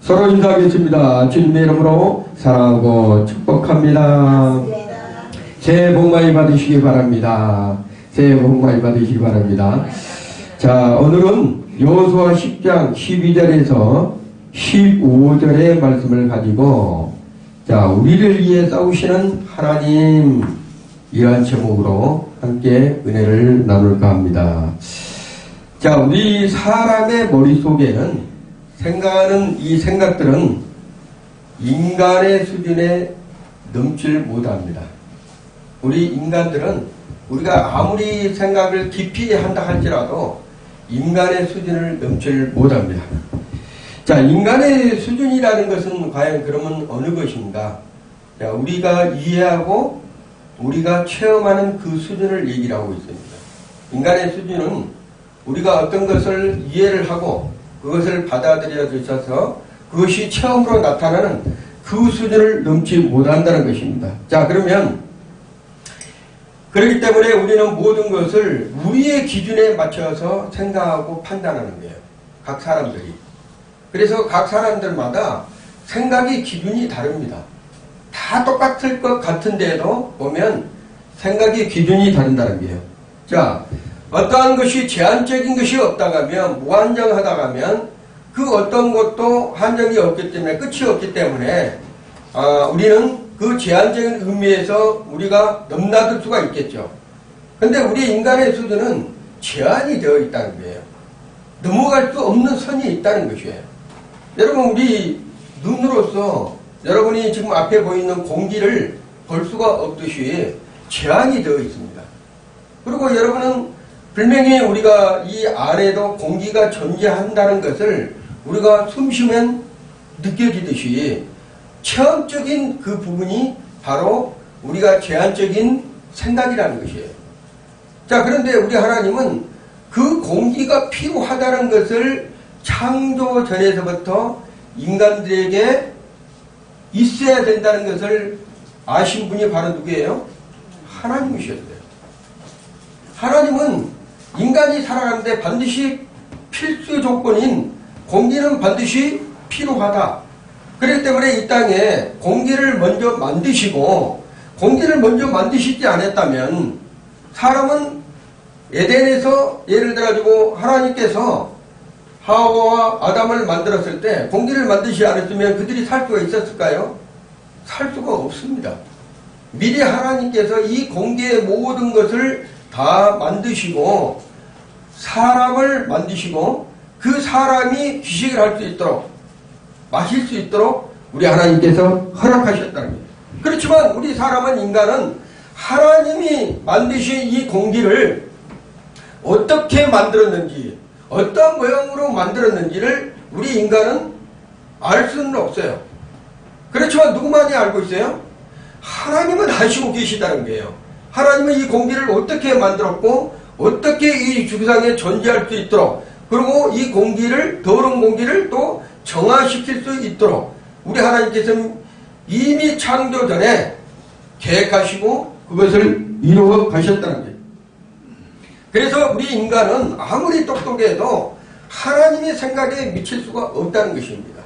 서로 인사하겠습니다. 주님의 이름으로 사랑하고 축복합니다. 새해 복 많이 받으시기 바랍니다. 새해 복 많이 받으시기 바랍니다. 자, 오늘은 여호수아 10장 12절에서 15절의 말씀을 가지고 자, 우리를 위해 싸우시는 하나님, 이러한 제목으로 함께 은혜를 나눌까 합니다. 자, 우리 사람의 머릿속에는 생각하는 이 생각들은 인간의 수준에 넘질 못합니다. 우리 인간들은 우리가 아무리 생각을 깊이 한다 할지라도 인간의 수준을 넘질 못합니다. 자, 인간의 수준이라는 것은 과연 그러면 어느 것인가? 자, 우리가 이해하고 우리가 체험하는 그 수준을 얘기를 하고 있습니다. 인간의 수준은 우리가 어떤 것을 이해를 하고 그것을 받아들여 주셔서 그것이 체험으로 나타나는 그 수준을 넘지 못한다는 것입니다. 자, 그러면 그렇기 때문에 우리는 모든 것을 우리의 기준에 맞춰서 생각하고 판단하는 거예요. 각 사람들이. 그래서 각 사람들마다 생각의 기준이 다릅니다. 다 똑같을 것 같은데도 보면 생각의 기준이 다른다는 거예요. 자, 어떠한 것이 제한적인 것이 없다가 하면 무한정하다가 하면 그 어떤 것도 한정이 없기 때문에 끝이 없기 때문에 우리는 그 제한적인 의미에서 우리가 넘나들 수가 있겠죠. 근데 우리 인간의 수준은 제한이 되어 있다는 거예요. 넘어갈 수 없는 선이 있다는 것이에요. 여러분, 우리 눈으로서 여러분이 지금 앞에 보이는 공기를 볼 수가 없듯이 제한이 되어 있습니다. 그리고 여러분은 분명히 우리가 이 안에도 공기가 존재한다는 것을 우리가 숨 쉬면 느껴지듯이 체험적인 그 부분이 바로 우리가 제한적인 생각이라는 것이에요. 자, 그런데 우리 하나님은 그 공기가 필요하다는 것을 창조 전에서부터 인간들에게 있어야 된다는 것을 아신 분이 바로 누구예요? 하나님이셨어요. 하나님은 인간이 살아가는데 반드시 필수 조건인 공기는 반드시 필요하다. 그렇기 때문에 이 땅에 공기를 먼저 만드시고 공기를 먼저 만드시지 않았다면 사람은 에덴에서 예를 들어가지고 하나님께서 하와와 아담을 만들었을 때 공기를 만드시지 않았으면 그들이 살 수가 있었을까요? 살 수가 없습니다. 미리 하나님께서 이 공기의 모든 것을 다 만드시고 사람을 만드시고 그 사람이 휴식을 할 수 있도록 마실 수 있도록 우리 하나님께서 허락하셨다는 거예요. 그렇지만 우리 사람은 인간은 하나님이 만드신 이 공기를 어떻게 만들었는지 어떤 모양으로 만들었는지를 우리 인간은 알 수는 없어요. 그렇지만 누구만이 알고 있어요? 하나님은 아시고 계시다는 거예요. 하나님은 이 공기를 어떻게 만들었고 어떻게 이 주기상에 존재할 수 있도록 그리고 이 공기를 더러운 공기를 또 정화시킬 수 있도록 우리 하나님께서는 이미 창조 전에 계획하시고 그것을 이루어 가셨다는 거예요. 그래서 우리 인간은 아무리 똑똑해도 하나님의 생각에 미칠 수가 없다는 것입니다.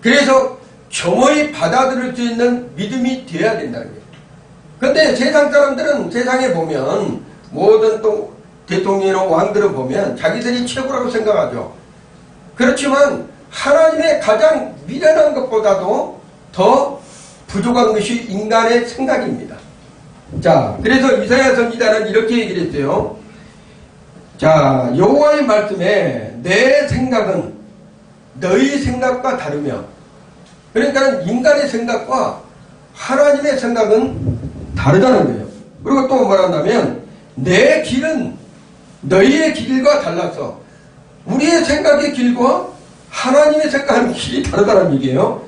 그래서 겸허히 받아들일 수 있는 믿음이 되어야 된다는 거예요. 그런데 세상 사람들은 세상에 보면 모든 또 대통령이나 왕들을 보면 자기들이 최고라고 생각하죠. 그렇지만 하나님의 가장 미련한 것보다도 더 부족한 것이 인간의 생각입니다. 자, 그래서 이사야 선지자는 이렇게 얘기를 했어요. 자, 여호와의 말씀에 내 생각은 너희 생각과 다르며, 그러니까 인간의 생각과 하나님의 생각은 다르다는 거예요. 그리고 또 말한다면 내 길은 너희의 길과 달라서 우리의 생각의 길과 하나님의 생각하는 길이 다르다는 얘기예요.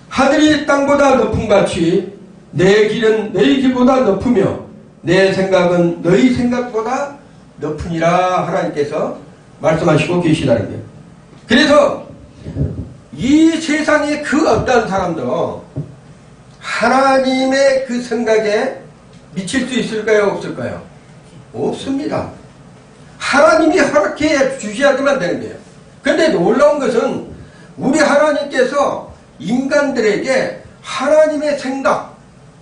하늘이 땅보다 높은 같이 내 길은 너희 길보다 높으며 내 생각은 너희 생각보다 높으니라 하나님께서 말씀하시고 계시다는 거예요. 그래서 이 세상의 그 어떤 사람도 하나님의 그 생각에 미칠 수 있을까요? 없을까요? 없습니다. 하나님이 허락해 주셔야만 되는 거예요. 그런데 놀라운 것은 우리 하나님께서 하나님께서 인간들에게 하나님의 생각,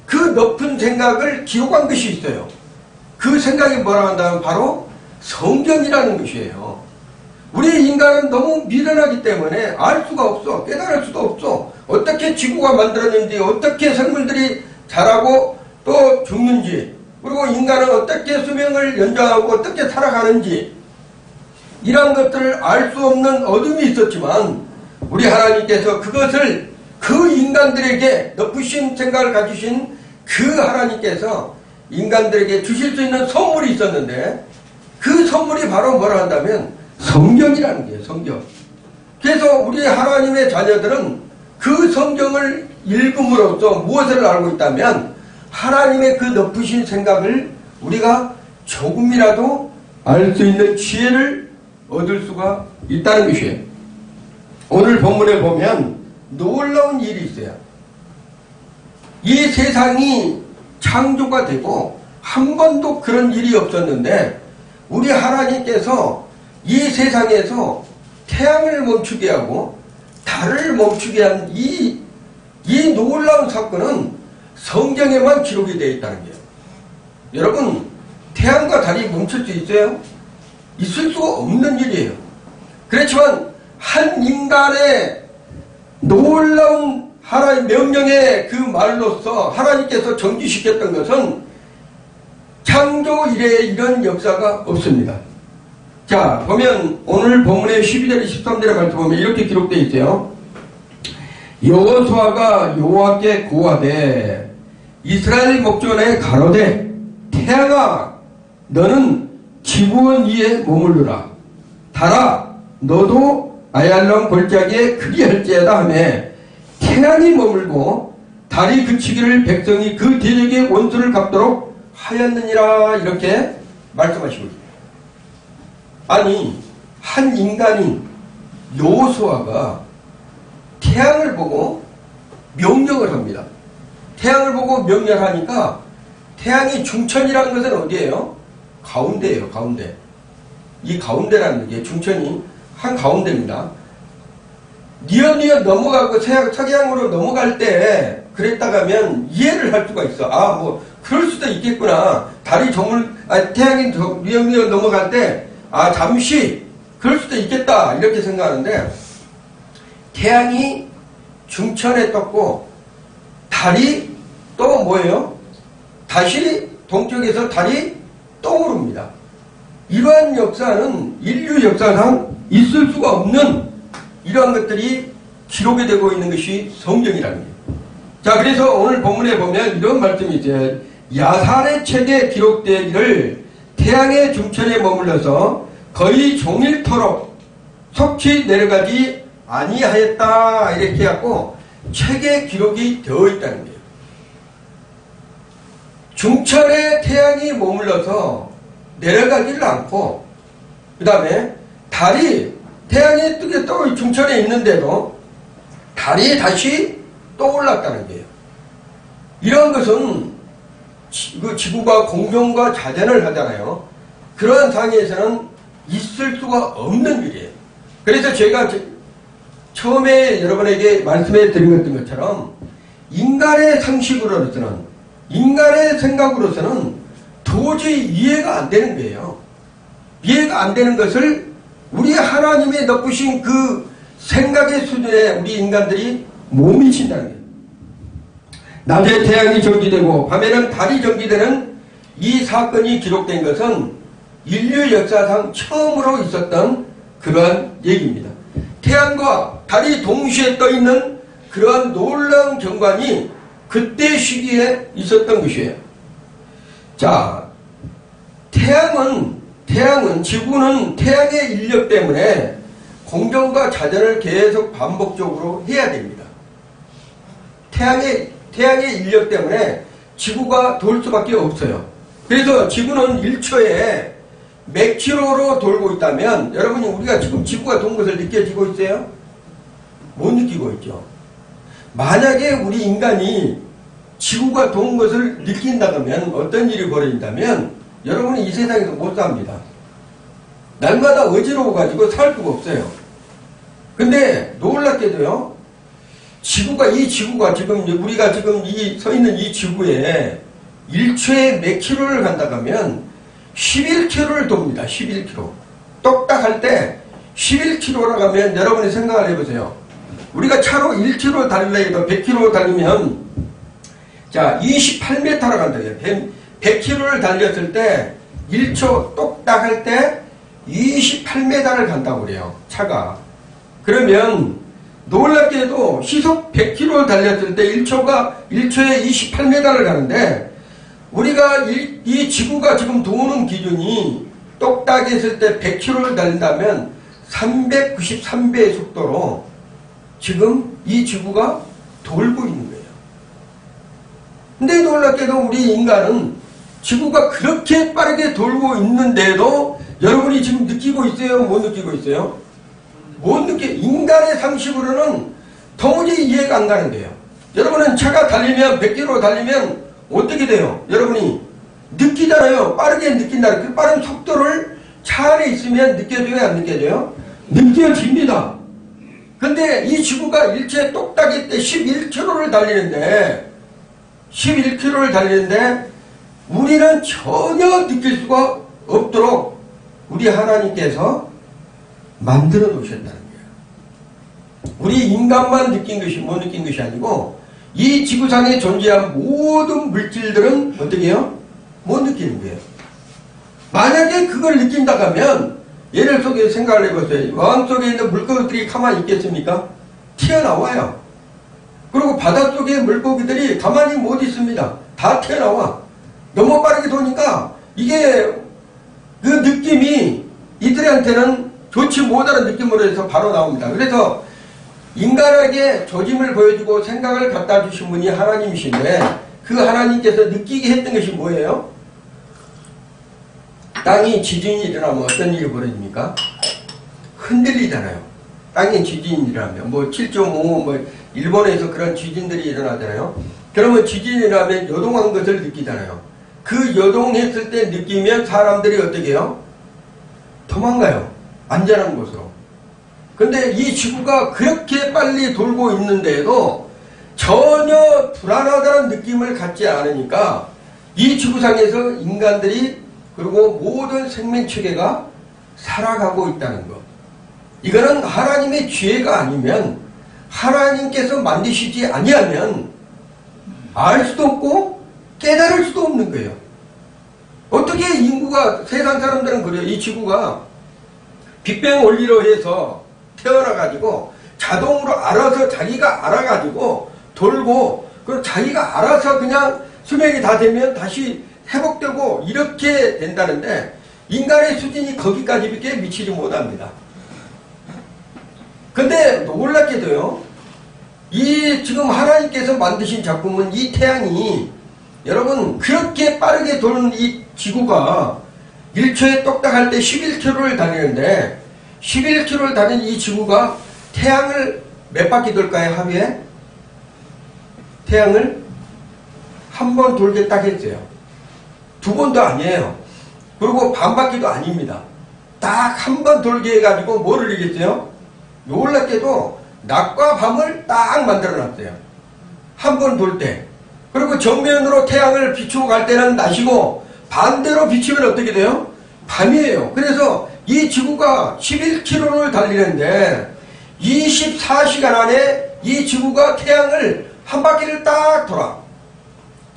그 높은 생각을 기록한 것이 있어요. 그 생각이 뭐라고 한다면 바로 성경이라는 것이에요. 우리 인간은 너무 미련하기 때문에 알 수가 없어. 깨달을 수도 없어. 어떻게 지구가 만들어졌는지, 어떻게 생물들이 자라고 또 죽는지, 그리고 인간은 어떻게 수명을 연장하고 어떻게 살아가는지, 이런 것들을 알 수 없는 어둠이 있었지만 우리 하나님께서 그것을 그 인간들에게 높으신 생각을 가지신 그 하나님께서 인간들에게 주실 수 있는 선물이 있었는데, 그 선물이 바로 뭐라 한다면 성경이라는 거예요. 성경. 그래서 우리 하나님의 자녀들은 그 성경을 읽음으로써 무엇을 알고 있다면 하나님의 그 높으신 생각을 우리가 조금이라도 알 수 있는 지혜를 얻을 수가 있다는 것이에요. 오늘 본문에 보면 놀라운 일이 있어요. 이 세상이 창조가 되고 한 번도 그런 일이 없었는데 우리 하나님께서 이 세상에서 태양을 멈추게 하고 달을 멈추게 한 이 놀라운 사건은 성경에만 기록이 되어 있다는 거예요. 여러분, 태양과 달이 멈출 수 있어요? 있을 수가 없는 일이에요. 그렇지만 한 인간의 놀라운 하나님 명령의 그 말로서 하나님께서 정지시켰던 것은 창조 이래에 이런 역사가 없습니다. 자, 보면 오늘 본문의 12절 13절의 말씀 보면 이렇게 기록되어 있어요. 여호수아가 여호와께 고하되 이스라엘 목전에 가로되 태양아 너는 지구원 위에 머물르라. 달아 너도 아얄론 골짜기에 그리할지어다 하며 태양이 머물고 달이 그치기를 백성이 그 대적의 원수를 갚도록 하였느니라. 이렇게 말씀하시고 있습니다. 아니, 한 인간인 여호수아가 태양을 보고 명령을 합니다. 태양을 보고 명령하니까 태양이 중천이라는 것은 어디예요? 가운데예요. 가운데. 이 가운데라는 게 중천이 한 가운데입니다. 니엇니엇 넘어가고 서양으로 넘어갈 때 그랬다가면 이해를 할 수가 있어. 아, 뭐 그럴 수도 있겠구나. 달이 태양이 니엇니엇 넘어갈 때 아, 잠시 그럴 수도 있겠다 이렇게 생각하는데, 태양이 중천에 떴고 달이 또 뭐예요? 다시 동쪽에서 달이 떠오릅니다. 이러한 역사는 인류 역사상 있을 수가 없는 이러한 것들이 기록이 되고 있는 것이 성경이라는 거예요. 자, 그래서 오늘 본문에 보면 이런 말씀이 있어요. 야살의 책에 기록되기를 태양의 중천에 머물러서 거의 종일토록 속히 내려가지 아니하였다. 이렇게 해갖고 책에 기록이 되어 있다는 거예요. 중천에 태양이 머물러서 내려가지를 않고, 그 다음에 태양이 뜨게 떠 중천에 있는데도 달이 다시 떠올랐다는 거예요. 이런 것은 지구가 공존과 자전을 하잖아요. 그러한 상황에서는 있을 수가 없는 일이에요. 그래서 제가 처음에 여러분에게 말씀해 드린 것처럼 인간의 상식으로서는, 인간의 생각으로서는 도저히 이해가 안 되는 거예요. 이해가 안 되는 것을 우리 하나님의 높으신 그 생각의 수준에 우리 인간들이 못 미친다는 거예요. 낮에 태양이 정지되고 밤에는 달이 정지되는 이 사건이 기록된 것은 인류 역사상 처음으로 있었던 그러한 얘기입니다. 태양과 달이 동시에 떠있는 그러한 놀라운 경관이 그때 시기에 있었던 것이에요. 자, 지구는 태양의 인력 때문에 공정과 자전을 계속 반복적으로 해야 됩니다. 태양의 인력 때문에 지구가 돌 수밖에 없어요. 그래서 지구는 1초에 몇 킬로로 돌고 있다면, 여러분이 우리가 지금 지구가 돈 것을 느껴지고 있어요? 못 느끼고 있죠. 만약에 우리 인간이 지구가 돈 것을 느낀다면 어떤 일이 벌어진다면 여러분은 이 세상에서 못 삽니다. 날마다 어지러워가지고 살 수가 없어요. 근데 놀랍게도요, 지구가, 이 지구가 지금, 우리가 지금 서 있는 이 지구에 1초에 몇 킬로를 간다고 하면 11킬로를 돕니다. 11킬로. 똑딱 할 때 11킬로라고 하면 여러분이 생각을 해보세요. 우리가 차로 1킬로 달리려 해도 100킬로 달리면, 자, 28m로 간다고요. 100킬로를 달렸을 때 1초 똑딱 할 때 28m를 간다고 그래요. 차가. 그러면 놀랍게도 시속 100km를 달렸을 때 1초에 28m를 가는데, 우리가 이 지구가 지금 도는 기준이 똑딱 했을 때 100km를 달린다면 393배의 속도로 지금 이 지구가 돌고 있는 거예요. 근데 놀랍게도 우리 인간은 지구가 그렇게 빠르게 돌고 있는데도 여러분이 지금 느끼고 있어요? 못 느끼고 있어요? 못 인간의 상식으로는 도무지 이해가 안 가는데요. 여러분은 차가 달리면 100km 달리면 어떻게 돼요? 여러분이 느끼잖아요. 빠르게 느낀다. 그 빠른 속도를 차 안에 있으면 느껴져요? 안 느껴져요? 느껴집니다. 근데 이 지구가 일체 똑딱이 때 11km를 달리는데 우리는 전혀 느낄 수가 없도록 우리 하나님께서 만들어 놓으셨다는 거예요. 우리 인간만 못 느낀 것이 아니고 이 지구상에 존재한 모든 물질들은 어떻게 해요? 못 느끼는 거예요. 만약에 그걸 느낀다고 하면 예를 속에 생각을 해보세요. 어항 속에 있는 물고기들이 가만히 있겠습니까? 튀어나와요. 그리고 바닷속에 물고기들이 가만히 못 있습니다. 다 튀어나와. 너무 빠르게 도니까 이게 그 느낌이 이들한테는 좋지 못하는 느낌으로 해서 바로 나옵니다. 그래서 인간에게 조짐을 보여주고 생각을 갖다 주신 분이 하나님이신데, 그 하나님께서 느끼게 했던 것이 뭐예요? 땅이 지진이 일어나면 어떤 일이 벌어집니까? 흔들리잖아요. 땅에 지진이 일어나면 7.5 일본에서 그런 지진들이 일어나잖아요. 그러면 지진이 일어나면 요동한 것을 느끼잖아요. 그 요동했을 때 느끼면 사람들이 어떻게 해요? 도망가요. 안전한 곳으로. 근데 이 지구가 그렇게 빨리 돌고 있는데도 전혀 불안하다는 느낌을 갖지 않으니까 이 지구상에서 인간들이 그리고 모든 생명체계가 살아가고 있다는 것. 이거는 하나님의 지혜가 아니면, 하나님께서 만드시지 아니하면 알 수도 없고 깨달을 수도 없는 거예요. 어떻게 인구가, 세상 사람들은 그래요. 이 지구가 빅뱅 원리로 해서 태어나가지고 자동으로 알아서 자기가 알아가지고 돌고, 그리고 자기가 알아서 그냥 수명이 다 되면 다시 회복되고 이렇게 된다는데, 인간의 수준이 거기까지밖에 미치지 못합니다. 근데 놀랍게도요, 이 지금 하나님께서 만드신 작품은 이 태양이, 여러분 그렇게 빠르게 도는 이 지구가 1초에 똑딱할 때 11km를 달리는데, 11km를 달리는 이 지구가 태양을 몇 바퀴 돌까요? 하루에? 태양을 한 번 돌게 딱 했어요. 두 번도 아니에요. 그리고 반 바퀴도 아닙니다. 딱 한 번 돌게 해가지고 뭐를 이겼어요? 놀랍게도 낮과 밤을 딱 만들어 놨어요. 한 번 돌 때. 그리고 정면으로 태양을 비추고 갈 때는 낮이고, 반대로 비추면 어떻게 돼요? 밤이에요. 그래서 이 지구가 11km를 달리는데 24시간 안에 이 지구가 태양을 한 바퀴를 딱 돌아.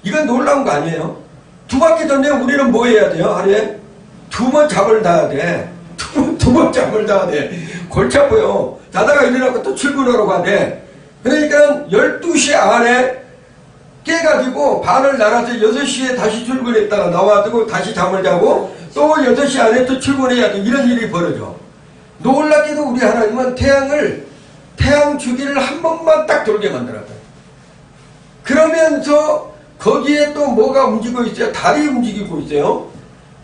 이건 놀라운 거 아니에요? 두 바퀴 돌면 우리는 뭐 해야 돼요? 하루에? 두 번 잠을 자야 돼. 두 번 잠을 자야 돼. 골치 아파요. 자다가 일어나고 또 출근하러 가야 돼. 그러니까 12시 안에 깨가지고 반을 날아서 6시에 다시 출근했다가 나와가지고 다시 잠을 자고 또 6시 안에 또 출근해야 돼. 이런 일이 벌어져. 놀랍게도 우리 하나님은 태양 주기를 한 번만 딱 돌게 만들었다. 그러면서 거기에 또 뭐가 움직이고 있어요? 달이 움직이고 있어요.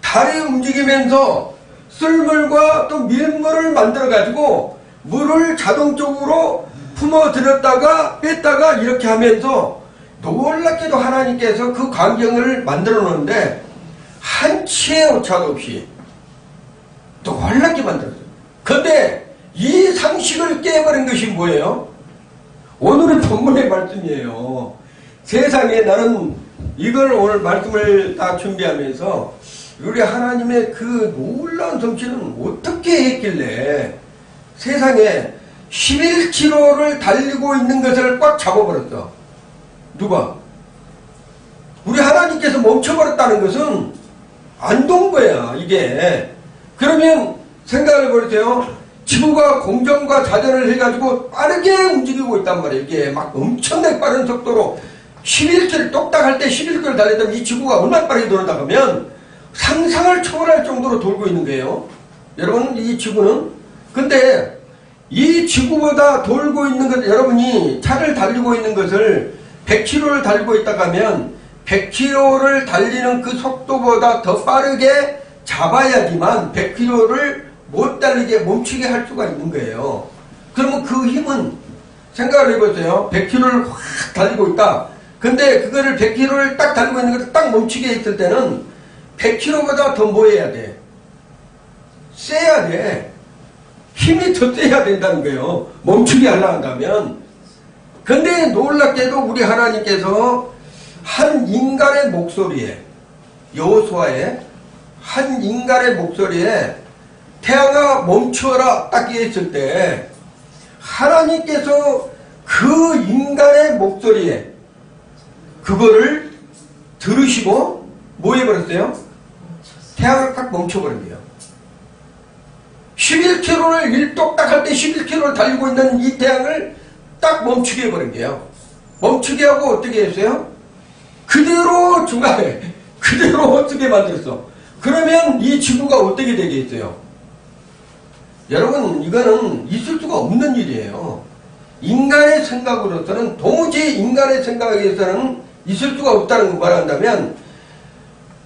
달이 움직이면서 쓸물과 또 밀물을 만들어가지고 물을 자동적으로 품어들였다가 뺐다가 이렇게 하면서 놀랍게도 하나님께서 그 광경을 만들어 놓는데 한치의 오차도 없이 놀랍게 만들었어요. 그런데 이 상식을 깨버린 것이 뭐예요? 오늘은 본문의 말씀이에요. 세상에 나는 이걸 오늘 말씀을 다 준비하면서 우리 하나님의 그 놀라운 솜씨는 어떻게 했길래 세상에 11km를 달리고 있는 것을 꽉 잡아버렸어. 누가? 우리 하나님께서 멈춰버렸다는 것은 안 돈 거야, 이게. 그러면 생각을 해보세요. 지구가 공전과 자전을 해가지고 빠르게 움직이고 있단 말이에요. 이게 막 엄청나게 빠른 속도로 11km 똑딱 할 때 11km 달렸다면 이 지구가 얼마나 빠르게 돌아다 가면 상상을 초월할 정도로 돌고 있는 거예요. 여러분, 이 지구는. 근데 이 지구보다 돌고 있는 것, 여러분이 차를 달리고 있는 것을 100km를 달리고 있다가 하면 100km를 달리는 그 속도보다 더 빠르게 잡아야지만 100km를 못 달리게 멈추게 할 수가 있는 거예요. 그러면 그 힘은 생각을 해보세요. 100km를 확 달리고 있다. 근데 그거를 100km를 딱 달리고 있는 것을 딱 멈추게 했을 때는 100km보다 더 뭐 해야 돼? 세야 돼. 힘이 더 세야 된다는 거예요. 멈추게 하려 한다면. 근데 놀랍게도 우리 하나님께서 한 인간의 목소리에, 여호수아의 한 인간의 목소리에 태양아 멈추어라 딱 했을 때 하나님께서 그 인간의 목소리에 그거를 들으시고 뭐 해버렸어요? 태양을 딱 멈춰버린 거예요. 11km를 일독딱 할 때 11km를 달리고 있는 이 태양을 딱 멈추게 해버린 거예요. 멈추게 하고 어떻게 했어요? 그대로 중간에 그대로 어떻게 만들었어? 그러면 이 지구가 어떻게 되겠어요? 여러분, 이거는 있을 수가 없는 일이에요. 인간의 생각으로서는, 도무지 인간의 생각에서는 있을 수가 없다는 걸 말한다면,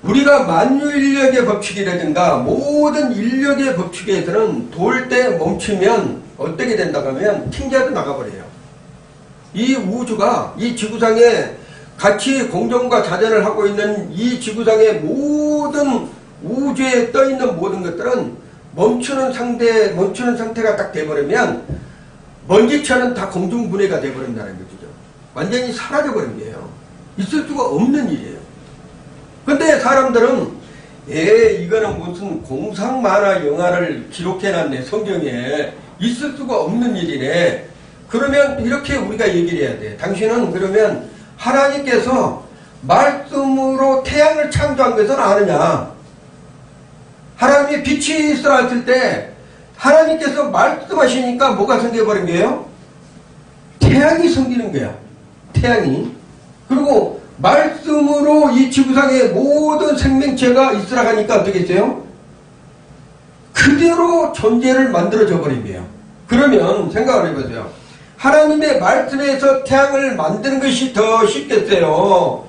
우리가 만유인력의 법칙이라든가 모든 인력의 법칙에서는 돌 때 멈추면 어떻게 된다고 하면 튕겨서 나가버려요. 이 우주가, 이 지구상에 같이 공존과 자전을 하고 있는 이 지구상의 모든 우주에 떠있는 모든 것들은 멈추는 상태가 딱 돼버리면 먼지처럼 다 공중분해가 돼버린다는 것이죠. 완전히 사라져버린 거예요. 있을 수가 없는 일이에요. 근데 사람들은 이거는 무슨 공상 만화 영화를 기록해놨네, 성경에. 있을 수가 없는 일이네. 그러면 이렇게 우리가 얘기를 해야 돼. 당신은 그러면 하나님께서 말씀으로 태양을 창조한 것은 아느냐? 하나님의 빛이 있으라 했을 때 하나님께서 말씀하시니까 뭐가 생겨버린 거예요? 태양이 생기는 거야. 태양이. 그리고 말씀으로 이 지구상의 모든 생명체가 있으라 하니까 어떻게 했어요? 그대로 존재를 만들어져 버린 거예요. 그러면 생각을 해보세요. 하나님의 말씀에서 태양을 만드는 것이 더 쉽겠어요?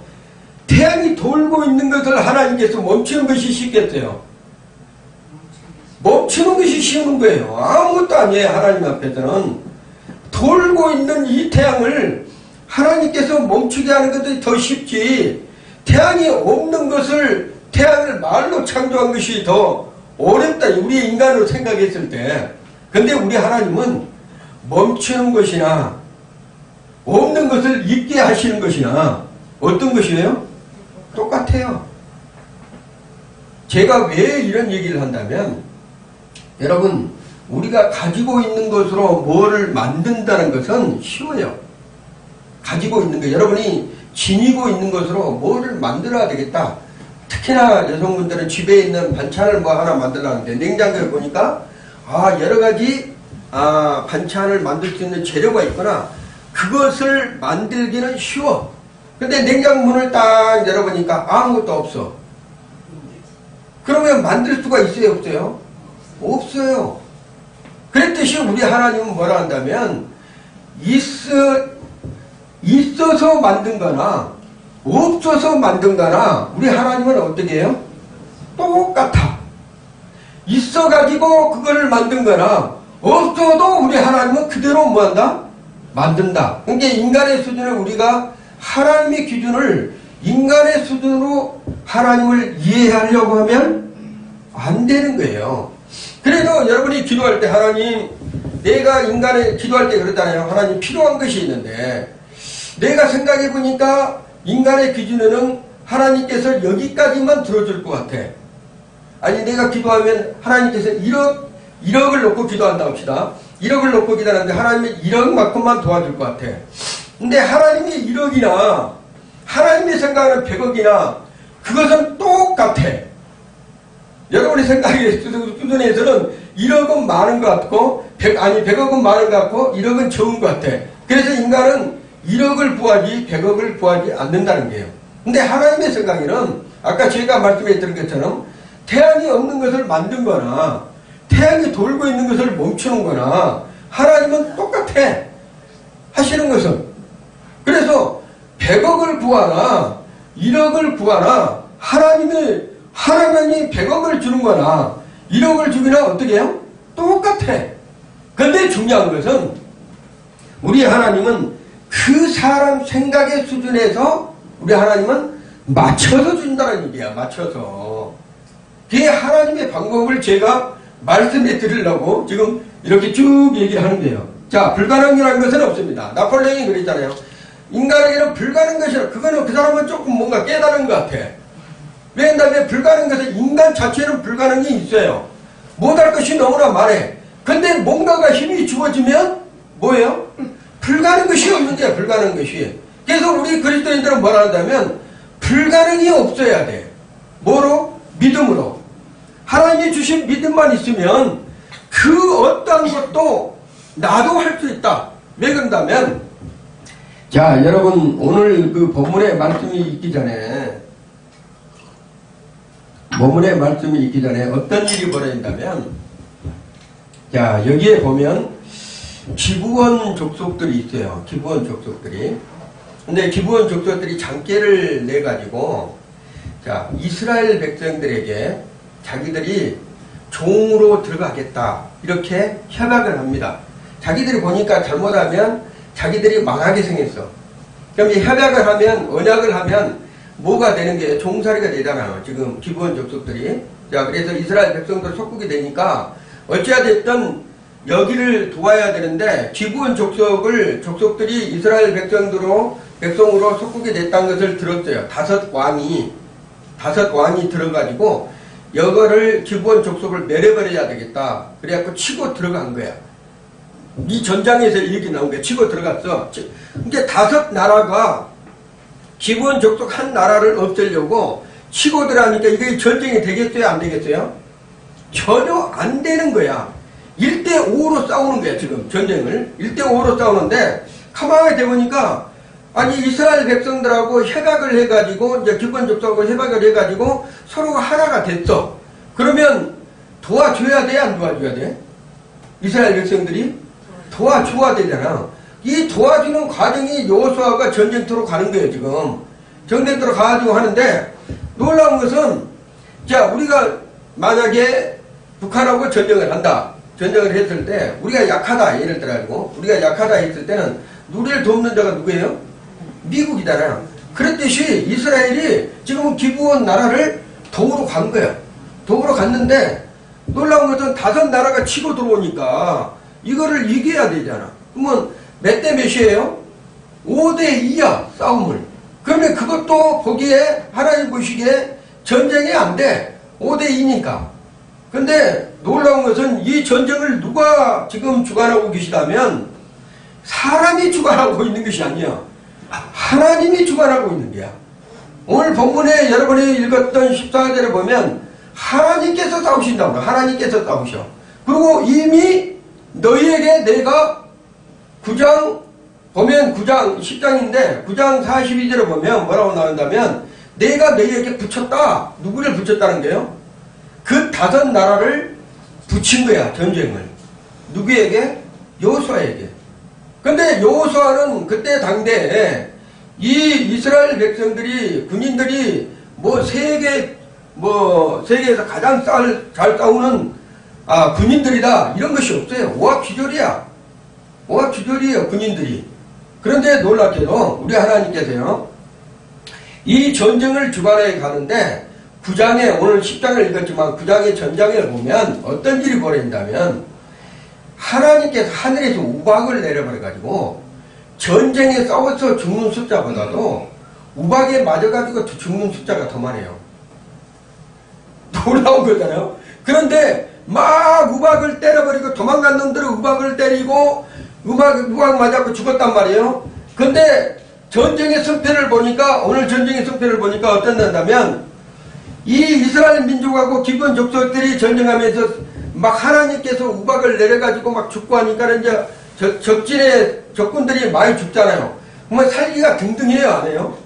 태양이 돌고 있는 것을 하나님께서 멈추는 것이 쉽겠어요? 멈추는 것이 쉬운 거예요. 아무것도 아니에요. 하나님 앞에서는. 돌고 있는 이 태양을 하나님께서 멈추게 하는 것이 더 쉽지, 태양이 없는 것을, 태양을 말로 창조한 것이 더 어렵다. 우리 인간으로 생각했을 때. 근데 우리 하나님은 멈추는 것이나 없는 것을 있게 하시는 것이나 어떤 것이에요? 똑같아요. 제가 왜 이런 얘기를 한다면, 여러분, 우리가 가지고 있는 것으로 뭐를 만든다는 것은 쉬워요. 가지고 있는 것, 여러분이 지니고 있는 것으로 뭐를 만들어야 되겠다. 특히나 여성분들은 집에 있는 반찬을 뭐 하나 만들라는데 냉장고에 보니까 여러 가지 반찬을 만들 수 있는 재료가 있구나. 그것을 만들기는 쉬워. 근데 냉장고 문을 딱 열어보니까 아무것도 없어. 그러면 만들 수가 있어요, 없어요? 없어요. 그랬듯이 우리 하나님은 뭐라 한다면 있어서 만든 거나 없어서 만든 거나 우리 하나님은 어떻게 해요? 똑같아. 있어가지고 그거를 만든 거나 없어도 우리 하나님은 그대로 뭐한다? 만든다. 그러니까 인간의 수준을 우리가 하나님의 기준을 인간의 수준으로 하나님을 이해하려고 하면 안 되는 거예요. 그래도 여러분이 기도할 때 하나님 내가 인간을 기도할 때 그러잖아요. 하나님 필요한 것이 있는데 내가 생각해 보니까 인간의 기준에는 하나님께서 여기까지만 들어줄 것 같아. 아니 내가 기도하면 하나님께서 1억을 놓고 기도한다 합시다. 1억을 놓고 기도하는데 하나님이 1억만큼만 도와줄 것 같아. 근데 하나님이 1억이나 하나님이 생각하는 100억이나 그것은 똑같아. 여러분의 생각의 수준에서는 1억은 많은 것 같고 100억은 많은 것 같고 1억은 적은 것 같아. 그래서 인간은 1억을 구하지 100억을 구하지 않는다는 거예요. 근데 하나님의 생각에는 아까 제가 말씀해 드린 것처럼 태양이 없는 것을 만든 거나 태양이 돌고 있는 것을 멈추는 거나 하나님은 똑같아. 하시는 것은. 그래서 100억을 구하나 1억을 구하나 하나님이 100억을 주는 거나 1억을 주기나 어떻게 해요? 똑같아. 근데 중요한 것은 우리 하나님은 그 사람 생각의 수준에서 우리 하나님은 맞춰서 준다는 얘기야. 맞춰서. 그게 하나님의 방법을 제가 말씀해 드리려고 지금 이렇게 쭉 얘기를 하는 거예요. 자, 불가능이라는 것은 없습니다. 나폴레옹이 그랬잖아요. 인간에게는 불가능한 것이라. 그거는 그 사람은 조금 뭔가 깨달은 것 같아. 왜냐하면 불가능한 것은 인간 자체는 불가능이 있어요. 못할 것이 너무나 많아. 근데 뭔가가 힘이 주어지면 뭐예요? 불가능한 것이 없는 거야. 불가능한 것이. 그래서 우리 그리스도인들은 뭐라 한다면 불가능이 없어야 돼. 뭐로? 믿음으로. 하나님이 주신 믿음만 있으면 그 어떠한 것도 나도 할 수 있다. 왜 그런다면 자, 여러분 오늘 그 본문의 말씀이 있기 전에 어떤 일이 벌어진다면 자, 여기에 보면 기브온 족속들이 있어요. 기브온 족속들이. 근데 기브온 족속들이 장계를 내가지고 자, 이스라엘 백성들에게 자기들이 종으로 들어가겠다. 이렇게 협약을 합니다. 자기들이 보니까 잘못하면 자기들이 망하게 생겼어. 그럼 이 협약을 하면, 언약을 하면 뭐가 되는 게 종살이가 되잖아요. 지금 기브온 족속들이. 자, 그래서 이스라엘 백성들 속국이 되니까 어찌하됐든 여기를 도와야 되는데 기브온 족속들이 이스라엘 백성으로 속국이 됐다는 것을 들었어요. 다섯 왕이 들어가지고 여거를 기브온 족속을 내려버려야 되겠다. 그래갖고 치고 들어간 거야. 이 전장에서 이렇게 나온 거야. 치고 들어갔어. 그러니까 다섯 나라가 기브온 족속 한 나라를 없애려고 치고 들어가니까 이게 전쟁이 되겠어요? 안 되겠어요? 전혀 안 되는 거야. 1대5로 싸우는 거야. 지금 전쟁을 1대5로 싸우는데 가만히 대보니까 아니 이스라엘 백성들하고 협약을 해가지고 이제 기브온 족속하고 협약을 해가지고 서로가 하나가 됐어. 그러면 도와줘야 돼? 안 도와줘야 돼? 이스라엘 백성들이 도와줘야 되잖아. 이 도와주는 과정이 여호수아가 전쟁터로 가는 거예요. 지금 전쟁터로 가가지고 하는데 놀라운 것은 자, 우리가 만약에 북한하고 전쟁을 한다. 전쟁을 했을 때 우리가 약하다. 예를 들어가지고 우리가 약하다 했을 때는 우리를 돕는 자가 누구예요? 미국이잖아요. 그랬듯이 이스라엘이 지금은 기브온 나라를 도우러 간 거야. 도우러 갔는데 놀라운 것은 다섯 나라가 치고 들어오니까 이거를 이겨야 되잖아. 그러면 몇 대 몇이에요? 5대2야. 싸움을. 그러면 그것도 거기에 하나님 보시기에 전쟁이 안 돼. 5대2니까. 근데 놀라운 것은 이 전쟁을 누가 지금 주관하고 계시다면 사람이 주관하고 있는 것이 아니야. 하나님이 주관하고 있는 거야. 오늘 본문에 여러분이 읽었던 14절에 보면 하나님께서 싸우신다고. 하나님께서 싸우셔. 그리고 이미 너희에게 내가 9장 보면 9장 10장인데 9장 42절에 보면 뭐라고 나온다면 내가 너희에게 붙였다. 누구를 붙였다는 거예요? 그 다섯 나라를 붙인 거야. 전쟁을. 누구에게? 여호수아에게. 근데 여호수아는 그때 당대에 이 이스라엘 백성들이 군인들이 세계에서 가장 잘 싸우는 군인들이다 이런 것이 없어요. 오합지졸이야. 오합지졸이에요. 군인들이. 그런데 놀랍게도 우리 하나님께서요 이 전쟁을 주관해 가는데 9장에 오늘 10장을 읽었지만 9장의 전장에 보면 어떤 일이 벌어진다면 하나님께서 하늘에서 우박을 내려버려가지고 전쟁에 싸워서 죽는 숫자보다도 우박에 맞아가지고 죽는 숫자가 더 많아요. 놀라운 거잖아요. 그런데 막 우박을 때려버리고 도망간 놈들은 우박을 때리고 우박 맞아서 죽었단 말이에요. 근데 전쟁의 승패를 보니까, 오늘 전쟁의 승패를 보니까 어땠냐면, 이 이스라엘 민족하고 기브온 족속들이 전쟁하면서 막 하나님께서 우박을 내려가지고 막 죽고 하니까 이제 적진의 적군들이 많이 죽잖아요. 정말 살기가 등등해요, 안 해요?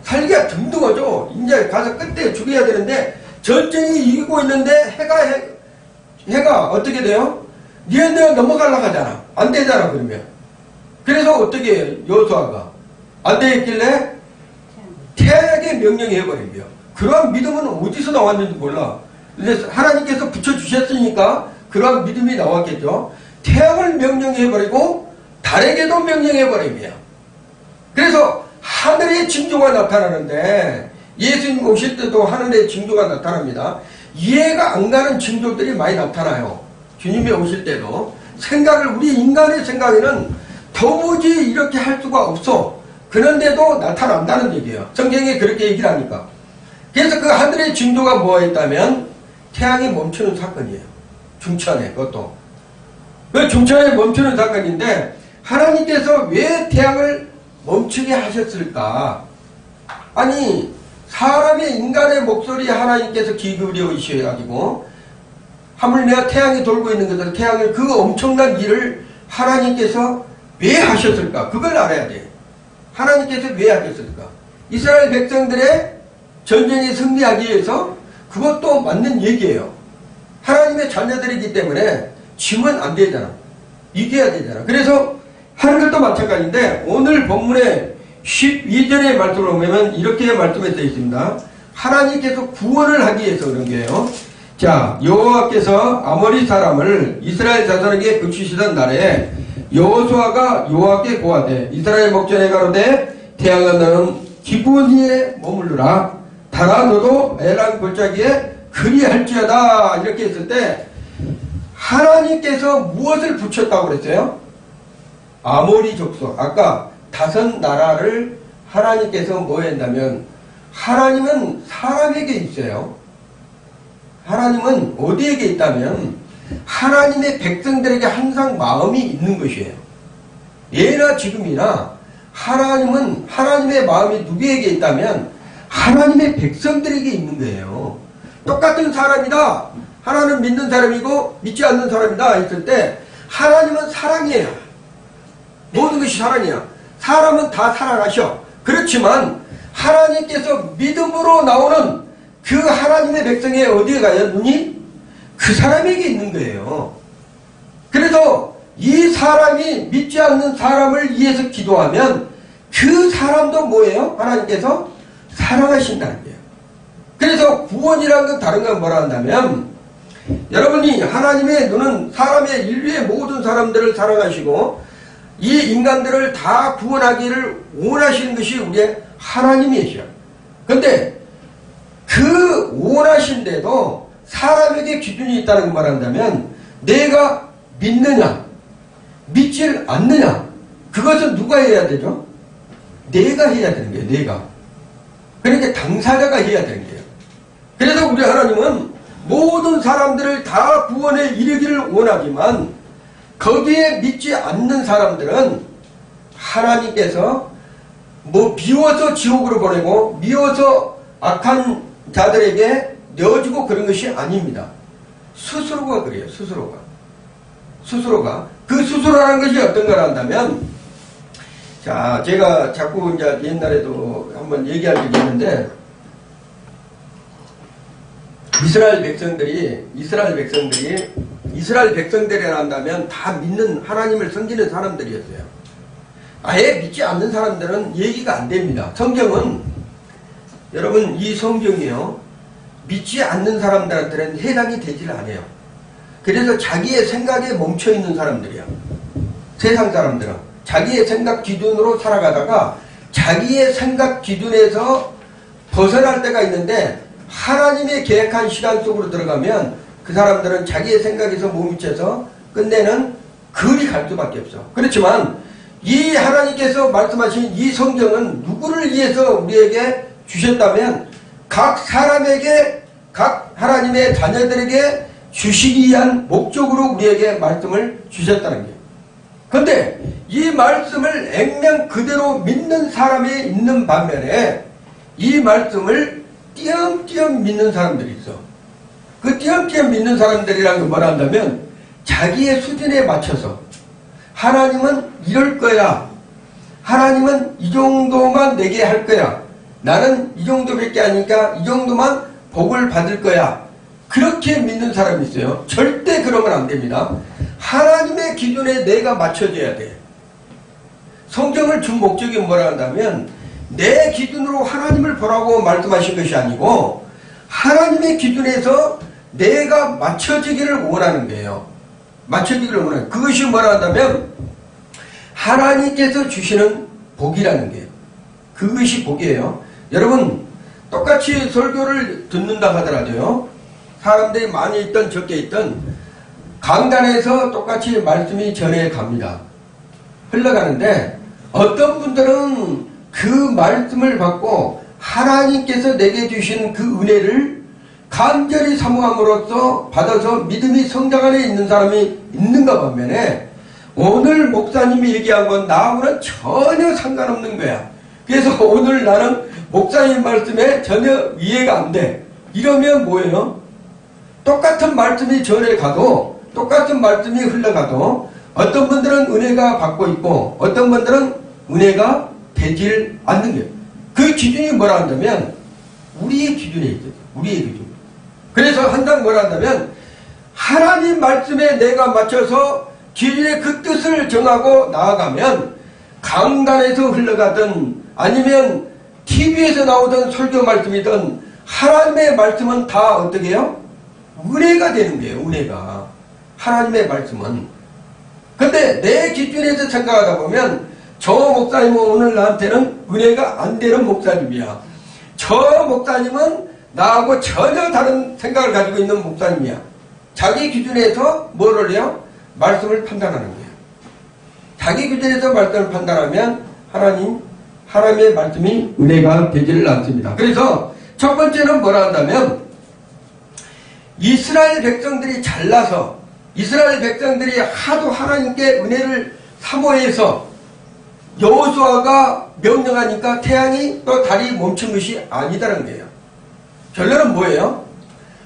살기가 등등하죠. 이제 가서 끝에 죽여야 되는데, 전쟁이 이기고 있는데 해가 어떻게 돼요? 니네가 넘어가려고 하잖아. 안 되잖아, 그러면. 그래서 어떻게 해요? 여호수아가 안 되겠길래 태양에게 명령해버린 거예요. 그러한 믿음은 어디서 나왔는지 몰라. 근데 하나님께서 붙여주셨으니까 그러한 믿음이 나왔겠죠. 태양을 명령해버리고 달에게도 명령해버립니다. 그래서 하늘의 징조가 나타나는데, 예수님 오실 때도 하늘의 징조가 나타납니다. 이해가 안 가는 징조들이 많이 나타나요. 주님이 오실 때도. 우리 인간의 생각에는 도무지 이렇게 할 수가 없어. 그런데도 나타난다는 얘기예요. 성경에 그렇게 얘기를 하니까. 그래서 그 하늘의 징조가 뭐였다면 태양이 멈추는 사건이에요. 중천에, 그것도. 그 중천에 멈추는 사건인데, 하나님께서 왜 태양을 멈추게 하셨을까? 아니, 사람의, 인간의 목소리에 하나님께서 기울이셔가지고 하물며 태양이 돌고 있는 것을, 태양을, 그 엄청난 일을 하나님께서 왜 하셨을까? 그걸 알아야 돼. 하나님께서 왜 하셨을까? 이스라엘 백성들의 전쟁에 승리하기 위해서. 그것도 맞는 얘기예요. 하나님의 자녀들이기 때문에 지면 안 되잖아. 이겨야 되잖아. 그래서 하늘도 마찬가지인데, 오늘 본문의 12절의 말씀을 보면 이렇게 말씀해 있습니다. 하나님께서 구원을 하기 위해서 그런 거예요. 자, 여호와께서 아모리 사람을 이스라엘 자손에게 붙이시던 날에 여호수아가 여호와께 고하되, 이스라엘 목전에 가로되, 태양아 너는 기브온에 머물르라. 달아 너도 에란 골짜기에 그리할지어다. 이렇게 했을 때 하나님께서 무엇을 붙였다고 그랬어요? 아모리 족속. 아까 5 나라를 하나님께서 뭐 한다면, 하나님은 사람에게 있어요. 하나님은 어디에게 있다면 하나님의 백성들에게 항상 마음이 있는 것이에요. 예나 지금이나 하나님은, 하나님의 마음이 누구에게 있다면 하나님의 백성들에게 있는 거예요. 똑같은 사람이다. 하나는 믿는 사람이고 믿지 않는 사람이다 했을 때, 하나님은 사랑이에요. 모든 것이 사랑이야. 사람은 다 사랑하셔. 그렇지만 하나님께서 믿음으로 나오는 그 하나님의 백성의 어디에 가요? 눈이 그 사람에게 있는 거예요. 그래서 이 사람이 믿지 않는 사람을 위해서 기도하면 그 사람도 뭐예요? 하나님께서 사랑하신다는 거예요. 그래서 구원이라는 건 다른 건 뭐라 한다면, 여러분이 하나님의 눈은 사람의, 인류의 모든 사람들을 사랑하시고 이 인간들을 다 구원하기를 원하시는 것이 우리의 하나님이시죠. 근데 그 원하신데도 사람에게 기준이 있다는 걸 말한다면, 내가 믿느냐 믿지 않느냐, 그것은 누가 해야 되죠? 내가 해야 되는 거예요. 내가. 그러니까 당사자가 해야 되는 거예요. 그래서 우리 하나님은 모든 사람들을 다 구원에 이르기를 원하지만, 거기에 믿지 않는 사람들은 하나님께서 뭐 미워서 지옥으로 보내고 미워서 악한 자들에게 내어주고 그런 것이 아닙니다. 스스로가 그래요. 스스로가. 그 스스로라는 것이 어떤 걸 한다면, 자, 제가 자꾸 이제 옛날에도 한번 얘기한 적이 있는데, 이스라엘 백성들이라 한다면 다 믿는, 하나님을 섬기는 사람들이었어요. 아예 믿지 않는 사람들은 얘기가 안 됩니다. 성경은, 여러분, 이 성경이요, 믿지 않는 사람들한테는 해당이 되질 않아요. 그래서 자기의 생각에 멈춰있는 사람들이야. 세상 사람들은 자기의 생각 기준으로 살아가다가 자기의 생각 기준에서 벗어날 때가 있는데, 하나님의 계획한 시간 속으로 들어가면 그 사람들은 자기의 생각에서 못 미쳐서 끝내는 그리 갈 수밖에 없어. 그렇지만 이 하나님께서 말씀하신 이 성경은 누구를 위해서 우리에게 주셨다면 각 사람에게, 각 하나님의 자녀들에게 주시기 위한 목적으로 우리에게 말씀을 주셨다는 거예요. 그런데 이 말씀을 액면 그대로 믿는 사람이 있는 반면에 이 말씀을 띄엄띄엄 믿는 사람들이 있어. 그 띄엄띄엄 믿는 사람들이라는 건 뭐라 한다면 자기의 수준에 맞춰서 하나님은 이럴 거야. 하나님은 이 정도만 내게 할 거야. 나는 이 정도밖에 아니니까 이 정도만 복을 받을 거야. 그렇게 믿는 사람이 있어요. 절대 그러면 안 됩니다. 하나님의 기준에 내가 맞춰져야 돼. 성경을 준 목적이 뭐라 한다면 내 기준으로 하나님을 보라고 말씀하신 것이 아니고 하나님의 기준에서 내가 맞춰지기를 원하는 거예요. 맞춰지기를 원하는. 그것이 뭐라 한다면 하나님께서 주시는 복이라는 거예요. 그것이 복이에요. 여러분 똑같이 설교를 듣는다 하더라도요. 사람들이 많이 있던 적게 있던 강단에서 똑같이 말씀이 전해 갑니다. 흘러가는데 어떤 분들은 그 말씀을 받고 하나님께서 내게 주신 그 은혜를 간절히 사모함으로써 받아서 믿음이 성장 안에 있는 사람이 있는가 반면에 오늘 목사님이 얘기한 건 나하고는 전혀 상관없는 거야. 그래서 오늘 나는 목사님 말씀에 전혀 이해가 안 돼. 이러면 뭐예요? 똑같은 말씀이 전해가도 똑같은 말씀이 흘러가도 어떤 분들은 은혜가 받고 있고 어떤 분들은 은혜가 되질 않는 거예요. 그 기준이 뭐라 한다면 우리의 기준에 있어요. 우리의 기준. 그래서 한당 뭐라 한다면 하나님 말씀에 내가 맞춰서 기준의 그 뜻을 정하고 나아가면 강단에서 흘러가든 아니면 TV에서 나오던 설교 말씀이든 하나님의 말씀은 다 어떻게 해요? 은혜가 되는 거예요. 은혜가. 하나님의 말씀은. 근데 내 기준에서 생각하다 보면 저 목사님은 오늘 나한테는 은혜가 안 되는 목사님이야. 저 목사님은 나하고 전혀 다른 생각을 가지고 있는 목사님이야. 자기 기준에서 뭐를 해요? 말씀을 판단하는 거예요. 자기 기준에서 말씀을 판단하면 하나님의 말씀이 은혜가 되지를 않습니다. 그래서 첫 번째는 뭐라 한다면 이스라엘 백성들이 잘나서 이스라엘 백성들이 하도 하나님께 은혜를 사모해서 여호수아가 명령하니까 태양이 또 달이 멈춘 것이 아니다라는 거예요. 결론은 뭐예요?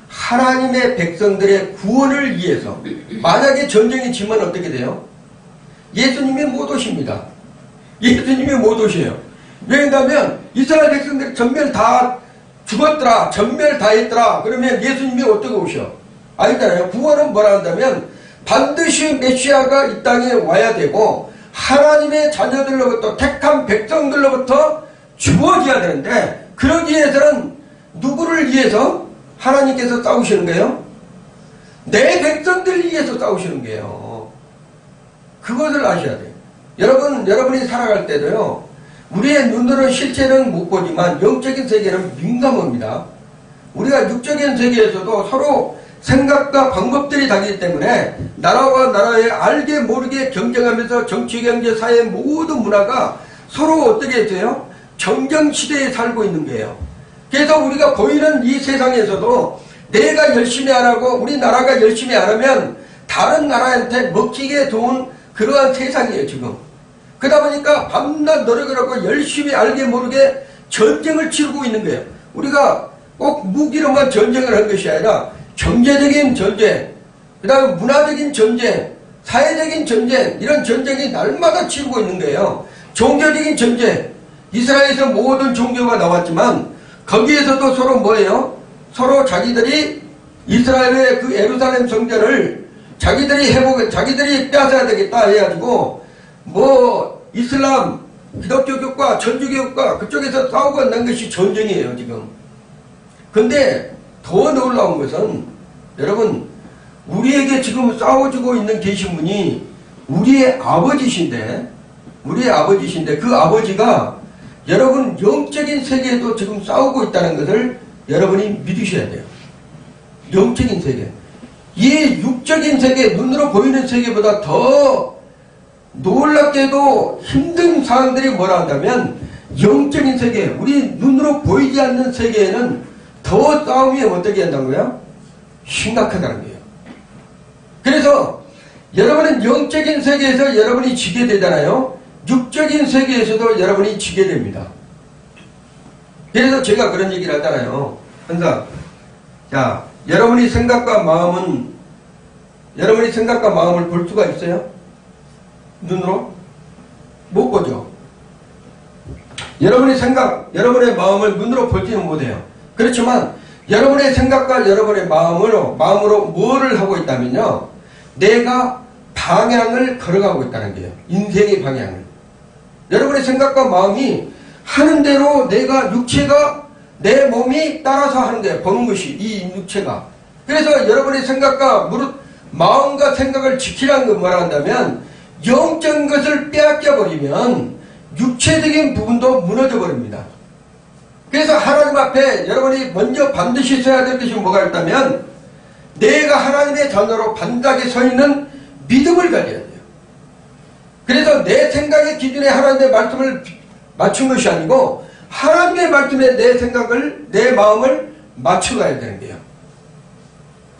하나님의 백성들의 구원을 위해서 만약에 전쟁이 지면 어떻게 돼요? 예수님이 못 오십니다. 예수님이 못 오셔요. 왜냐하면 이스라엘 백성들이 전멸 다 죽었더라, 전멸 다 했더라. 그러면 예수님이 어떻게 오셔? 아니잖아요. 구원은 뭐라 한다면 반드시 메시아가 이 땅에 와야 되고 하나님의 자녀들로부터 택한 백성들로부터 주어져야 되는데 그러기 위해서는 누구를 위해서 하나님께서 싸우시는 거예요? 내 백성들을 위해서 싸우시는 거예요. 그것을 아셔야 돼요. 여러분이 살아갈 때도요. 우리의 눈으로는 실체는 못 보지만 영적인 세계는 민감합니다. 우리가 육적인 세계에서도 서로 생각과 방법들이 다르기 때문에 나라와 나라의 알게 모르게 경쟁하면서 정치, 경제, 사회 모든 문화가 서로 어떻게 했어요? 정경 시대에 살고 있는 거예요. 그래서 우리가 보이는 이 세상에서도 내가 열심히 안 하고 우리나라가 열심히 안 하면 다른 나라한테 먹히게 좋은 그러한 세상이에요 지금. 그러다 보니까 밤낮 노력을 하고 열심히 알게 모르게 전쟁을 치르고 있는 거예요. 우리가 꼭 무기로만 전쟁을 한 것이 아니라 경제적인 전쟁, 그 다음에 문화적인 전쟁, 사회적인 전쟁, 이런 전쟁이 날마다 치르고 있는 거예요. 종교적인 전쟁, 이스라엘에서 모든 종교가 나왔지만 거기에서도 서로 뭐예요? 서로 자기들이 이스라엘의 그 예루살렘 성전을 자기들이 빼앗아야 되겠다 해가지고 뭐 이슬람, 기독교교과, 천주교과 그쪽에서 싸우고 난 것이 전쟁이에요 지금. 근데 더 놀라운 것은 여러분 우리에게 지금 싸워주고 있는 계신 분이 우리의 아버지신데 그 아버지가 여러분 영적인 세계에도 지금 싸우고 있다는 것을 여러분이 믿으셔야 돼요. 영적인 세계. 이 육적인 세계, 눈으로 보이는 세계보다 더 놀랍게도 힘든 사람들이 뭐라 한다면 영적인 세계, 우리 눈으로 보이지 않는 세계에는 더 싸움이 어떻게 한다고요? 심각하다는 거예요. 그래서 여러분은 영적인 세계에서 여러분이 지게 되잖아요. 육적인 세계에서도 여러분이 지게 됩니다. 그래서 제가 그런 얘기를 하잖아요. 항상 자, 여러분이 생각과 마음을 볼 수가 있어요? 눈으로? 못 보죠. 여러분의 생각, 여러분의 마음을 눈으로 볼지는 못해요. 그렇지만 여러분의 생각과 여러분의 마음으로 뭐를 하고 있다면요, 내가 방향을 걸어가고 있다는 거예요. 인생의 방향을. 여러분의 생각과 마음이 하는 대로 내가 육체가 내 몸이 따라서 하는 거예요. 보는 것이 이 육체가. 그래서 여러분의 생각과 마음과 생각을 지키라는 건 뭐라 한다면 영적인 것을 빼앗겨 버리면 육체적인 부분도 무너져 버립니다. 그래서 하나님 앞에 여러분이 먼저 반드시 써야 될 것이 뭐가 있다면 내가 하나님의 자녀로 반드하게 서 있는 믿음을 가져야 돼요. 그래서 내 생각의 기준에 하나님의 말씀을 맞춘 것이 아니고 하나님의 말씀에 내 생각을, 내 마음을 맞춰가야 되는 거예요.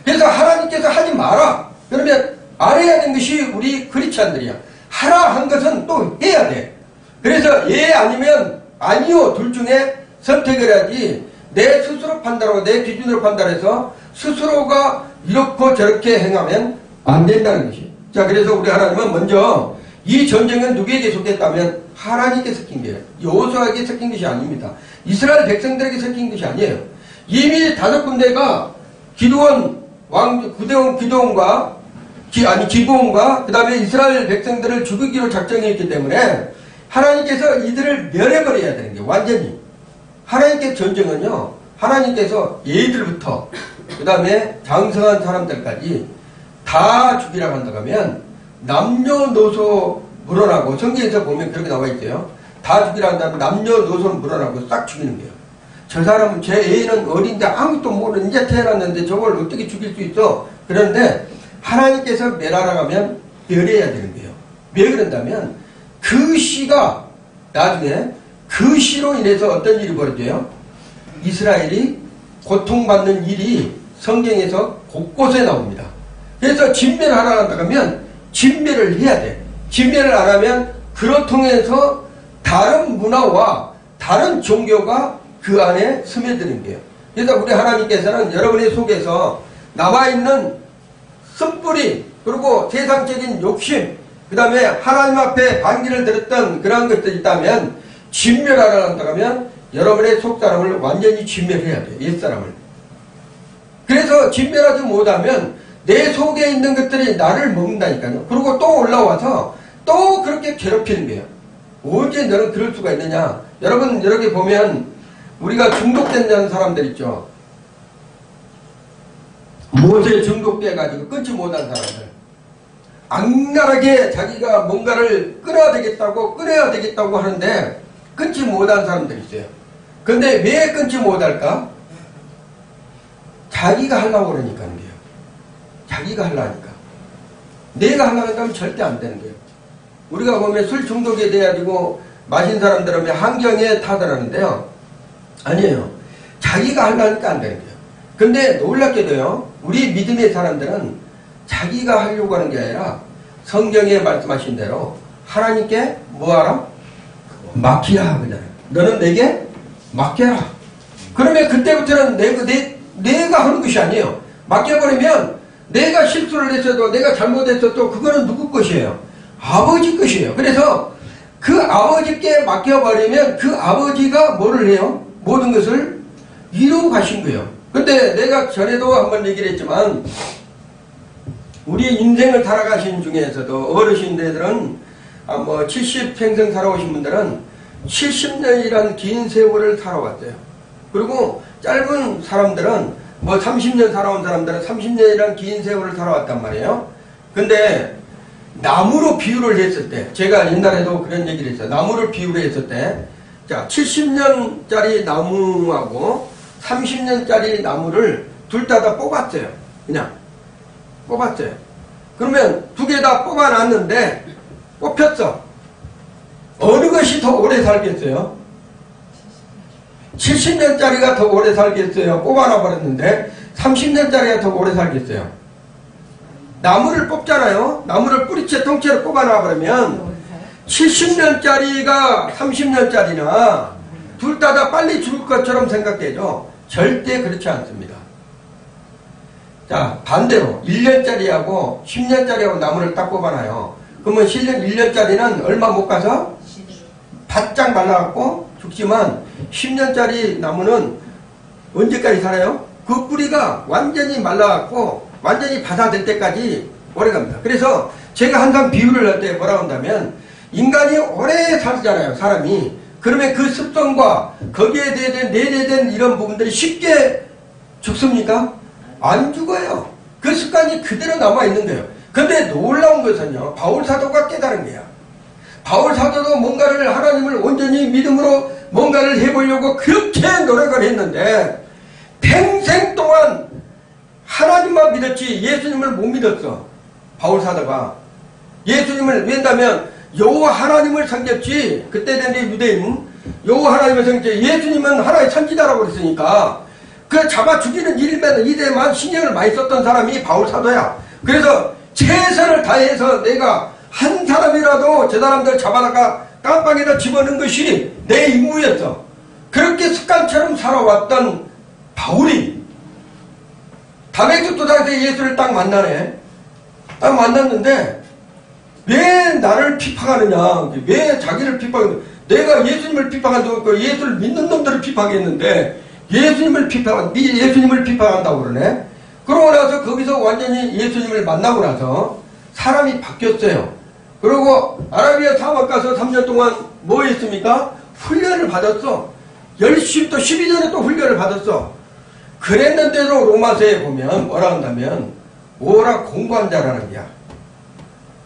그래서 하나님께서 하지 마라 그러면 안 해야 되는 것이 우리 크리스찬들이야. 하라 한 것은 또 해야 돼. 그래서 예 아니면 아니요 둘 중에 선택을 해야지 내 스스로 판단하고 내 기준으로 판단해서 스스로가 이렇고 저렇게 행하면 안 된다는 것이. 자, 그래서 우리 하나님은 먼저 이 전쟁은 누구에게 속했다면 하나님께 섞인 거예요. 여호수아에게 섞인 것이 아닙니다. 이스라엘 백성들에게 섞인 것이 아니에요. 이미 5군데가 기브온과 그 다음에 이스라엘 백성들을 죽이기로 작정했기 때문에 하나님께서 이들을 멸해버려야 되는 게 완전히. 하나님께 전쟁은요, 하나님께서 얘들부터 그 다음에 장성한 사람들까지 다 죽이라고 한다고 하면 남녀노소 물어나고, 성경에서 보면 그렇게 나와 있어요. 다 죽이라고 한다면 남녀노소는 물어나고 싹 죽이는 거예요. 저 사람은 제 애는 어린데 아무것도 모르는 이제 태어났는데 저걸 어떻게 죽일 수 있어? 그런데 하나님께서 멸하라고 하면 멸해야 되는 거예요. 왜 그런다면 그 시가 나중에 그 시로 인해서 어떤 일이 벌어져요? 이스라엘이 고통받는 일이 성경에서 곳곳에 나옵니다. 그래서 진멸하라고 한다고 하면 진멸을 해야 돼. 진멸을 안 하면 그로 통해서 다른 문화와 다른 종교가 그 안에 스며드는 거예요. 그래서 우리 하나님께서는 여러분의 속에서 나와있는 쓴뿌리, 그리고 세상적인 욕심, 그 다음에 하나님 앞에 반기를 들었던 그런 것들이 있다면 진멸하라고 한다고 하면 여러분의 속사람을 완전히 진멸해야 돼요. 옛사람을. 그래서 진멸하지 못하면 내 속에 있는 것들이 나를 먹는다니까요. 그리고 또 올라와서 또 그렇게 괴롭히는 거예요. 언제 너는 그럴 수가 있느냐. 여러분 여기 보면 우리가 중독된 사람들 있죠. 무엇에 중독돼가지고 끊지 못한 사람들. 악랄하게 자기가 뭔가를 끊어야 되겠다고 하는데 끊지 못한 사람들이 있어요. 근데 왜 끊지 못할까? 자기가 하려고 그러니까요. 자기가 하려니까. 내가 하려고 하면 절대 안 되는 거예요. 우리가 보면 술 중독에 대해가지고 마신 사람들은 환경에 타더라는데요. 아니에요. 자기가 하려니까 안 되는 거예요. 근데 놀랍게도요, 우리 믿음의 사람들은 자기가 하려고 하는 게 아니라 성경에 말씀하신 대로 하나님께 뭐하라? 맡기라 하잖아요. 너는 내게 맡겨라. 그러면 그때부터는 내가 하는 것이 아니에요. 맡겨버리면 내가 실수를 했어도 내가 잘못했어도 그거는 누구 것이에요? 아버지 것이에요. 그래서 그 아버지께 맡겨버리면 그 아버지가 뭐를 해요? 모든 것을 이루고 가신 거예요. 근데 내가 전에도 한번 얘기를 했지만 우리 인생을 살아가신 중에서도 어르신들은 70평생 살아오신 분들은 70년이란 긴 세월을 살아왔어요. 그리고 짧은 사람들은 30년 살아온 사람들은 30년이란 긴 세월을 살아왔단 말이에요. 근데 나무로 비유를 했을 때, 제가 옛날에도 그런 얘기를 했어요. 나무를 비유를 했을 때, 자, 70년짜리 나무하고 30년짜리 나무를 둘 다 뽑았어요. 그냥. 뽑았어요. 그러면 두 개 다 뽑아놨는데 뽑혔어. 어느 것이 더 오래 살겠어요? 70년짜리가 더 오래 살겠어요? 뽑아놔 버렸는데 30년짜리가 더 오래 살겠어요? 나무를 뽑잖아요. 나무를 뿌리채 통째로 뽑아놔 버리면 70년짜리가 30년짜리나 둘 다 빨리 죽을 것처럼 생각되죠. 절대 그렇지 않습니다. 자, 반대로 1년짜리하고 10년짜리하고 나무를 딱 뽑아놔요. 그러면 1년짜리는 얼마 못 가서 바짝 말라갖고 죽지만 10년짜리 나무는 언제까지 살아요? 그 뿌리가 완전히 말라갖고 완전히 바사될 때까지 오래갑니다. 그래서 제가 항상 비유를 할 때 뭐라고 한다면 인간이 오래 살잖아요. 사람이. 그러면 그 습성과 거기에 대해 내재된 이런 부분들이 쉽게 죽습니까? 안 죽어요. 그 습관이 그대로 남아있는 거예요. 근데 놀라운 것은요, 바울 사도가 깨달은 거야. 바울 사도도 뭔가를 하나님을 온전히 믿음으로 뭔가를 해보려고 그렇게 노력을 했는데 평생 동안 하나님만 믿었지 예수님을 못 믿었어. 바울 사도가. 예수님을 왜냐면 여호와 하나님을 섬겼지. 그때 된 유대인 여호와 하나님을 섬겼지. 예수님은 하나의 천지자라고 그랬으니까 그 잡아 죽이는 일에만 신경을 많이 썼던 사람이 바울 사도야. 그래서 최선을 다해서 내가 한 사람이라도 저 사람들 잡아다가 깜빵에다 집어넣은 것이 내 임무였어. 그렇게 습관처럼 살아왔던 바울이 다메섹 도상에서 예수를 딱 만나네. 딱 만났는데 왜 나를 비판하느냐, 왜 자기를 비판하느냐. 내가 예수님을 비판한다고 했고 예수를 믿는 놈들을 비판했는데 예수님을 비판한다고 그러네. 그러고 나서 거기서 완전히 예수님을 만나고 나서 사람이 바뀌었어요. 그리고 아라비아 사막 가서 3년 동안 뭐 했습니까? 훈련을 받았어. 열심히 또 12년에 또 훈련을 받았어. 그랬는데도 로마서에 보면 뭐라 한다면 오라 공부한 자라는 거야.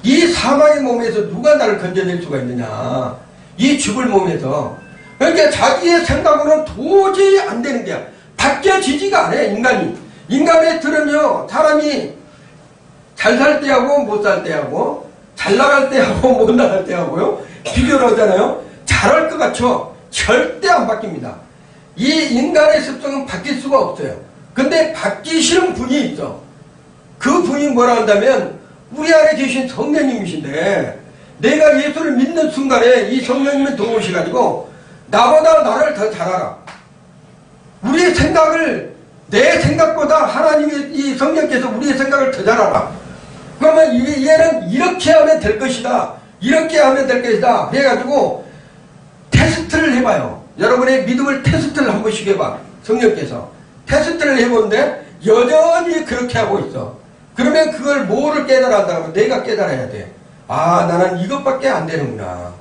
이 사망의 몸에서 누가 나를 건져낼 수가 있느냐. 이 죽을 몸에서. 그러니까 자기의 생각으로는 도저히 안 되는 거야. 바뀌어지지가 않아 인간이. 인간의 틀은요, 사람이 잘 살 때하고 못 살 때하고 잘 나갈 때하고 못 나갈 때하고요 비교를 하잖아요. 잘할 것 같죠? 절대 안 바뀝니다. 이 인간의 습성은 바뀔 수가 없어요. 근데 바뀌시는 분이 있어. 그 분이 뭐라 한다면 우리 안에 계신 성령님이신데 내가 예수를 믿는 순간에 이 성령님이 들어오셔가지고 나보다 나를 더 잘 알아. 우리의 생각을 내 생각보다 하나님이 이 성령께서 우리의 생각을 더 잘 알아. 그러면 얘는 이렇게 하면 될 것이다. 이렇게 하면 될 것이다. 그래가지고 테스트를 해봐요. 여러분의 믿음을 테스트를 한 번씩 해봐. 성령께서. 테스트를 해보는데 여전히 그렇게 하고 있어. 그러면 그걸 뭐를 깨달아 한다면 내가 깨달아야 돼. 아, 나는 이것밖에 안 되는구나.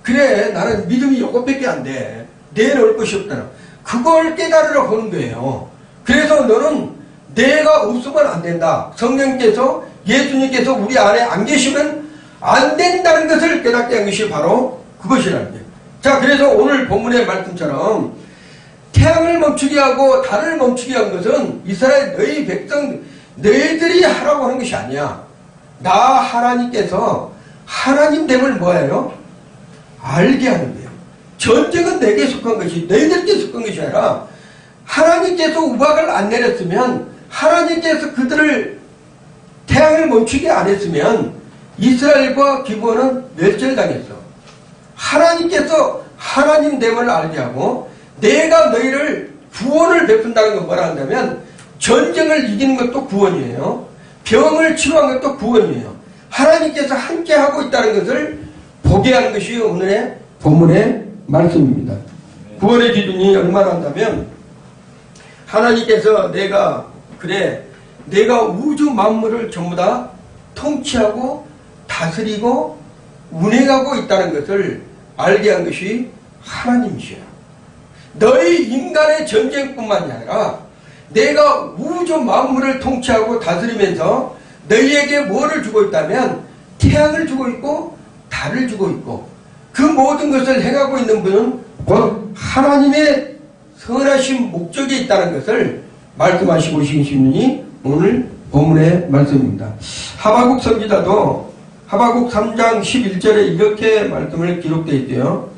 그래, 나는 믿음이 이것밖에 안 돼. 내놓을 것이 없다는. 그걸 깨달으러 보는 거예요. 그래서 너는 내가 없으면 안 된다. 성령께서, 예수님께서 우리 안에 안 계시면 안 된다는 것을 깨닫게 한 것이 바로 그것이라는 거예요. 자, 그래서 오늘 본문의 말씀처럼 태양을 멈추게 하고 달을 멈추게 한 것은 이스라엘 너희 백성, 너희들이 하라고 하는 것이 아니야. 나 하나님께서 하나님됨을 뭐예요? 알게 하는 거예요. 전쟁은 내게 속한 것이 너희들께 속한 것이 아니라 하나님께서 우박을 안 내렸으면 하나님께서 그들을 태양을 멈추게 안 했으면 이스라엘과 기브온은 멸절당했어. 하나님께서 하나님됨을 알게 하고 내가 너희를 구원을 베푼다는 건 뭐라 한다면 전쟁을 이기는 것도 구원이에요. 병을 치료한 것도 구원이에요. 하나님께서 함께하고 있다는 것을 보게 하는 것이 오늘의 본문의 말씀입니다. 구원의 기준이 얼마나 한다면 하나님께서 내가 우주 만물을 전부 다 통치하고 다스리고 운행하고 있다는 것을 알게 한 것이 하나님이시야. 너희 인간의 전쟁뿐만이 아니라 내가 우주 만물을 통치하고 다스리면서 너희에게 뭐를 주고 있다면 태양을 주고 있고 달을 주고 있고 그 모든 것을 행하고 있는 분은 곧 하나님의 선하신 목적이 있다는 것을 말씀하시고 계신 분이 오늘 본문의 말씀입니다. 하바국 선지자도 하바국 3장 11절에 이렇게 말씀을 기록되어 있대요.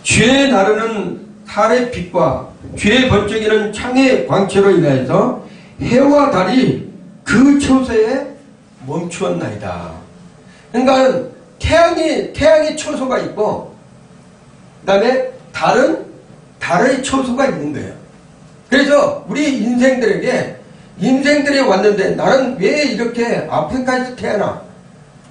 주의 나르는 달의 빛과 주의 번쩍이는 창의 광채로 인하여서 해와 달이 그 초소에 멈추었나이다. 그러니까 태양의 초소가 있고 그 다음에 달의 초소가 있는 거예요. 그래서 우리 인생들이 왔는데 나는 왜 이렇게 아프리카에서 태어나?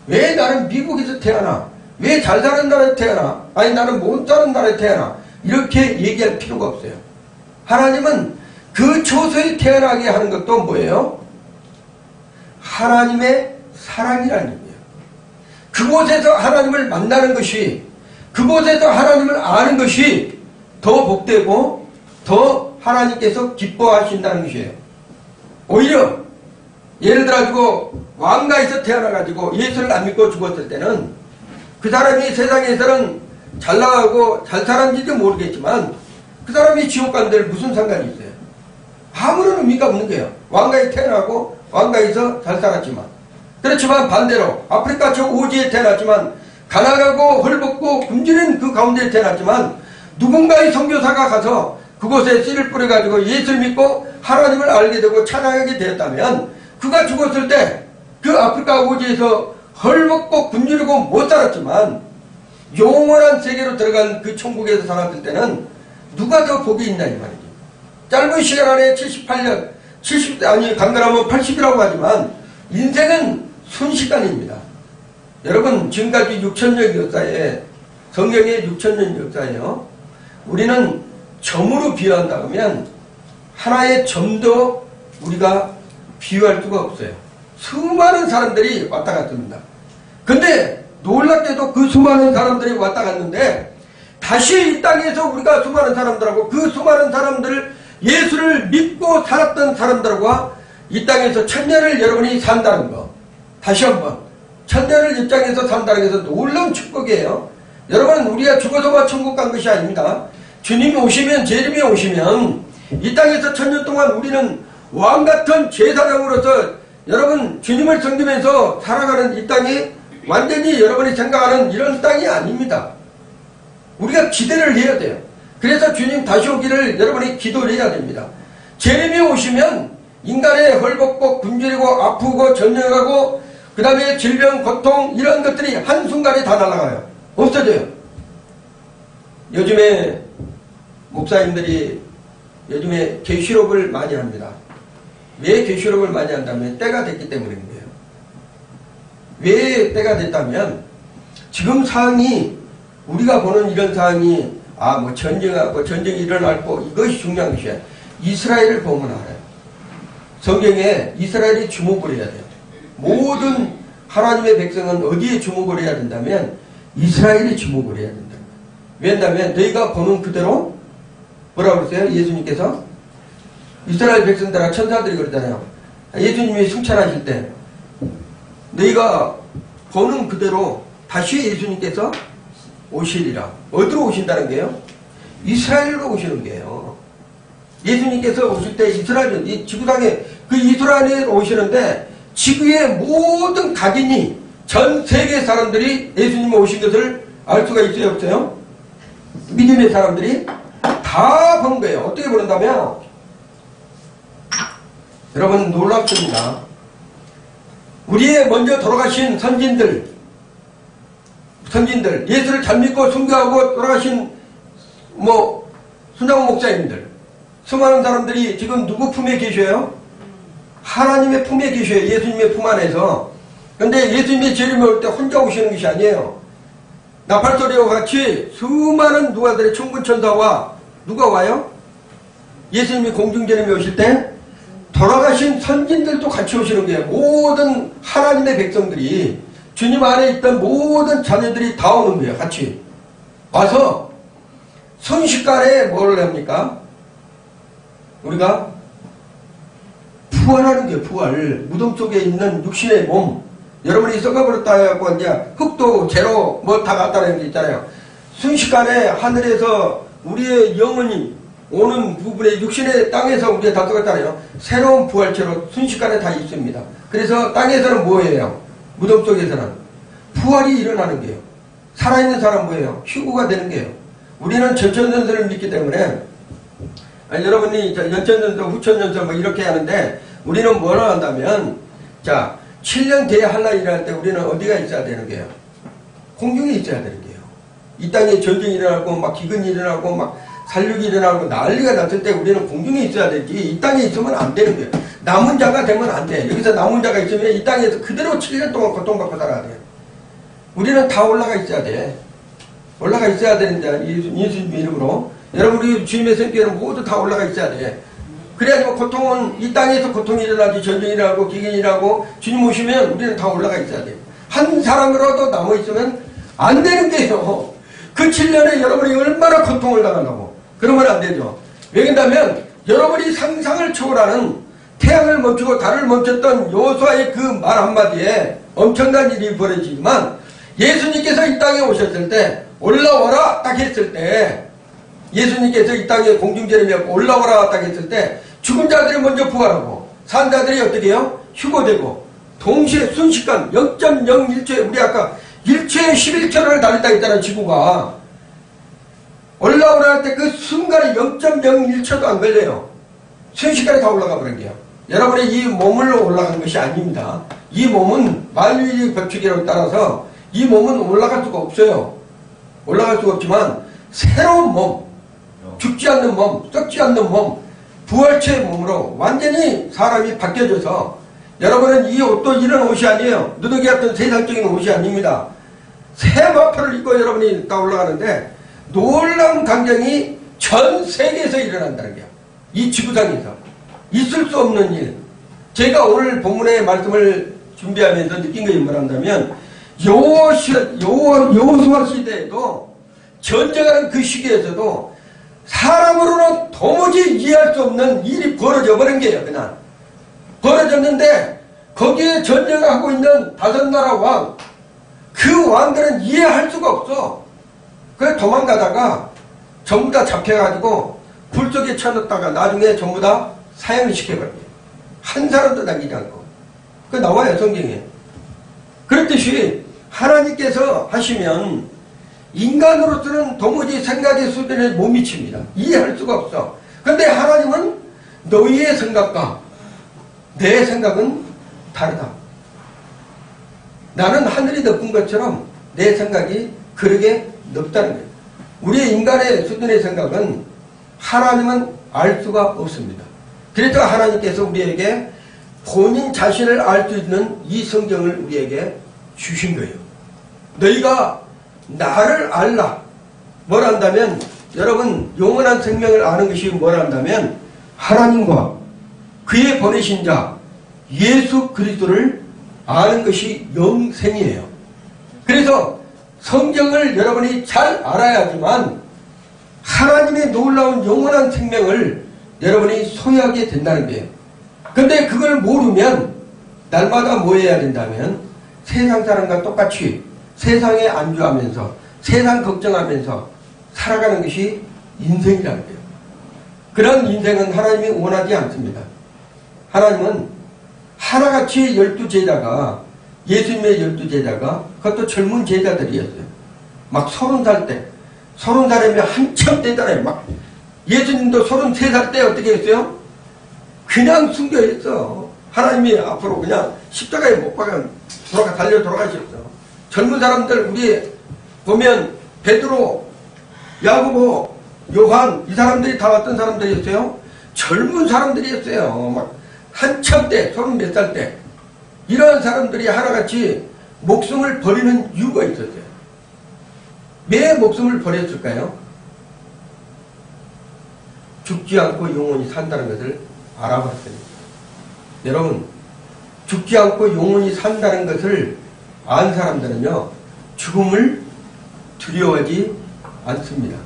왜 나는 미국에서 태어나? 왜 잘 사는 나라에 태어나? 아니 나는 못 사는 나라에 태어나? 이렇게 얘기할 필요가 없어요. 하나님은 그 초소에 태어나게 하는 것도 뭐예요? 하나님의 사랑이라는 의미예요. 그곳에서 하나님을 만나는 것이, 그곳에서 하나님을 아는 것이 더 복되고 더 하나님께서 기뻐하신다는 것이에요. 오히려 예를 들어가지고 왕가에서 태어나가지고 예수를 안 믿고 죽었을 때는 그 사람이 세상에서는 잘 나가고 잘 살았는지도 모르겠지만 그 사람이 지옥 가는 데는 무슨 상관이 있어요? 아무런 의미가 없는 거예요. 왕가에 태어나고 왕가에서 잘 살았지만. 그렇지만 반대로 아프리카 저 오지에 태어났지만 가난하고 헐벗고 굶주린 그 가운데에 태어났지만 누군가의 선교사가 가서 그곳에 씨를 뿌려가지고 예수를 믿고 하나님을 알게 되고 찬양하게 되었다면 그가 죽었을 때 그 아프리카 오지에서 헐벗고 굶주리고 못 살았지만 영원한 세계로 들어간 그 천국에서 살았을 때는 누가 더 복이 있나 이 말이죠. 짧은 시간 안에 78년, 간단하면 80이라고 하지만 인생은 순식간입니다. 여러분 지금까지 6천년 역사에 성경의 6천년 역사에요. 우리는 점으로 비유한다 그러면 하나의 점도 우리가 비유할 수가 없어요. 수많은 사람들이 왔다 갔습니다. 근데 놀랍게도 그 수많은 사람들이 왔다 갔는데 다시 이 땅에서 우리가 수많은 사람들하고 그 수많은 사람들을 예수를 믿고 살았던 사람들과 이 땅에서 천년을 여러분이 산다는 거, 다시 한번 천년을 이 땅에서 산다는 것은 놀라운 축복이에요. 여러분 우리가 죽어서만 천국 간 것이 아닙니다. 주님이 오시면, 재림이 오시면 이 땅에서 천년 동안 우리는 왕같은 제사장으로서 여러분 주님을 섬기면서 살아가는 이 땅이 완전히 여러분이 생각하는 이런 땅이 아닙니다. 우리가 기대를 해야 돼요. 그래서 주님 다시 오기를 여러분이 기도를 해야 됩니다. 재림이 오시면 인간의 헐벗고 굶주리고 아프고 전역하고 그 다음에 질병, 고통 이런 것들이 한순간에 다 날아가요. 없어져요. 요즘에 목사님들이 요즘에 계시록을 많이 합니다. 왜 계시록을 많이 한다면 때가 됐기 때문인 거예요. 왜 때가 됐다면 지금 상황이 우리가 보는 이런 상황이 뭐 전쟁하고 전쟁이 일어날 거 이것이 중요한 것이야. 이스라엘을 보면 알아요. 성경에 이스라엘이 주목을 해야 돼요. 모든 하나님의 백성은 어디에 주목을 해야 된다면 이스라엘이 주목을 해야 된다. 왜냐하면 너희가 보는 그대로 뭐라고 그러세요? 예수님께서 이스라엘 백성들과 천사들이 그러잖아요. 예수님이 승천하실 때 너희가 보는 그대로 다시 예수님께서 오시리라. 어디로 오신다는 게요? 이스라엘로 오시는 게요. 예수님께서 오실 때 이스라엘, 이 지구상에 그 이스라엘에 오시는데 지구의 모든 각인이 전 세계 사람들이 예수님 오신 것을 알 수가 있어요, 없어요? 믿음의 사람들이 다 본 거예요. 어떻게 보는다면 여러분 놀랍습니다. 우리의 먼저 돌아가신 선진들 예수를 잘 믿고 순교하고 돌아가신 순장 목사님들 수많은 사람들이 지금 누구 품에 계셔요? 하나님의 품에 계셔요. 예수님의 품 안에서. 근데 예수님이 재림에 올 때 혼자 오시는 것이 아니에요. 나팔소리와 같이 수많은 누가들의 천군천사와 누가 와요? 예수님이 공중재림에 오실 때 돌아가신 선진들도 같이 오시는 거예요. 모든 하나님의 백성들이 주님 안에 있던 모든 자녀들이 다 오는 거예요. 같이 와서 순식간에 뭐를 합니까? 우리가 부활하는 거예요. 부활. 무덤 속에 있는 육신의 몸, 여러분이 썩어버렸다 해갖고 이제 흙도 재로 다 갔다는 게 있잖아요. 순식간에 하늘에서 우리의 영혼이 오는 부분에 육신의 땅에서 우리가 다 똑같잖아요. 새로운 부활체로 순식간에 다 있습니다. 그래서 땅에서는 뭐예요? 무덤 속에서는 부활이 일어나는 게요. 살아있는 사람 뭐예요? 휴거가 되는 게요. 우리는 전천전설을 믿기 때문에 여러분이 연천전설, 후천전설 뭐 이렇게 하는데 우리는 뭐라 한다면 자 7년 뒤에 한라 일어날 때 우리는 어디가 있어야 되는 게요? 공중에 있어야 되는 게요. 이 땅에 전쟁이 일어나고 막 기근이 일어나고 막 살육이 일어나고 난리가 났을 때 우리는 공중에 있어야 되지 이 땅에 있으면 안 되는 거예요. 남은 자가 되면 안 돼. 여기서 남은 자가 있으면 이 땅에서 그대로 7년 동안 고통받고 살아야 돼. 우리는 다 올라가 있어야 돼. 올라가 있어야 되는 자 예수님 이름으로 여러분 우리 주님의 성격에는 모두 다 올라가 있어야 돼. 그래야지만 고통은 이 땅에서 고통이 일어나지 전쟁이 일어나고 기근이 일어나고 주님 오시면 우리는 다 올라가 있어야 돼. 한 사람으로도 남아있으면 안 되는 게요. 그 7년에 여러분이 얼마나 고통을 당하려고. 그러면 안 되죠. 왜냐하면 여러분이 상상을 초월하는 태양을 멈추고 달을 멈췄던 여호수아의 그 말 한마디에 엄청난 일이 벌어지지만 예수님께서 이 땅에 오셨을 때 올라와라 딱 했을 때 예수님께서 이 땅에 공중제를 메고 올라와라 딱 했을 때 죽은 자들이 먼저 부활하고 산 자들이 어떻게 해요? 휴거되고 동시에 순식간 0.01초에 우리 아까 1초에 11초를 달린다 했잖아요. 지구가 올라오라 할 때 그 순간에 0.01초도 안 걸려요. 순식간에 다 올라가 버린 게요. 여러분의 이 몸으로 올라간 것이 아닙니다. 이 몸은 만유인의 법칙이라고 따라서 이 몸은 올라갈 수가 없어요. 올라갈 수가 없지만 새로운 몸, 죽지 않는 몸, 썩지 않는 몸, 부활체의 몸으로 완전히 사람이 바뀌어져서 여러분은 이 옷도 이런 옷이 아니에요. 누더기 같은 세상적인 옷이 아닙니다. 새 마포를 입고 여러분이 다 올라가는데 놀라운 광경이 전 세계에서 일어난다는 거예요. 이 지구상에서 있을 수 없는 일. 제가 오늘 본문의 말씀을 준비하면서 느낀 것이 뭐란다면 여호수아 시대에도 전쟁하는 그 시기에서도 사람으로는 도무지 이해할 수 없는 일이 벌어져 버린 거예요. 그냥 벌어졌는데 거기에 전쟁하고 있는 5나라 왕, 그 왕들은 이해할 수가 없어. 그래서 도망가다가 전부 다 잡혀가지고 불 속에 쳐넣다가 나중에 전부 다 사형을 시켜버려요. 한 사람도 남기지 않고. 그 나와요 성경에. 그렇듯이 하나님께서 하시면 인간으로서는 도무지 생각의 수준에 못 미칩니다. 이해할 수가 없어. 그런데 하나님은 너희의 생각과 내 생각은 다르다. 나는 하늘이 높은 것처럼 내 생각이 그러게 높다는 거예요. 우리의 인간의 수준의 생각은 하나님은 알 수가 없습니다. 그래서 하나님께서 우리에게 본인 자신을 알 수 있는 이 성경을 우리에게 주신 거예요. 너희가 나를 알라. 뭘 안다면 여러분 영원한 생명을 아는 것이 뭘 안다면 하나님과 그의 보내신 자 예수 그리스도를 아는 것이 영생이에요. 그래서 성경을 여러분이 잘 알아야지만 하나님의 놀라운 영원한 생명을 여러분이 소유하게 된다는 거예요. 근데 그걸 모르면 날마다 뭐 해야 된다면 세상 사람과 똑같이 세상에 안주하면서 세상 걱정하면서 살아가는 것이 인생이라는 거예요. 그런 인생은 하나님이 원하지 않습니다. 하나님은 하나같이 12제자가 예수님의 12제자가 그것도 젊은 제자들이었어요. 막 30살 때 30살이면 한참 때잖아요. 막 예수님도 33살 때 어떻게 했어요? 그냥 순교했어. 하나님이 앞으로 그냥 십자가에 못 박아 달려 돌아가셨어. 젊은 사람들 우리 보면 베드로, 야고보, 요한 이 사람들이 다 어떤 사람들이었어요? 젊은 사람들이었어요. 막 한참 때 30몇 살 때 이런 사람들이 하나같이 목숨을 버리는 이유가 있었어요. 왜 목숨을 버렸을까요? 죽지 않고 영원히 산다는 것을 알아봤어요. 여러분 죽지 않고 영원히 산다는 것을 안 사람들은요 죽음을 두려워하지 않습니다.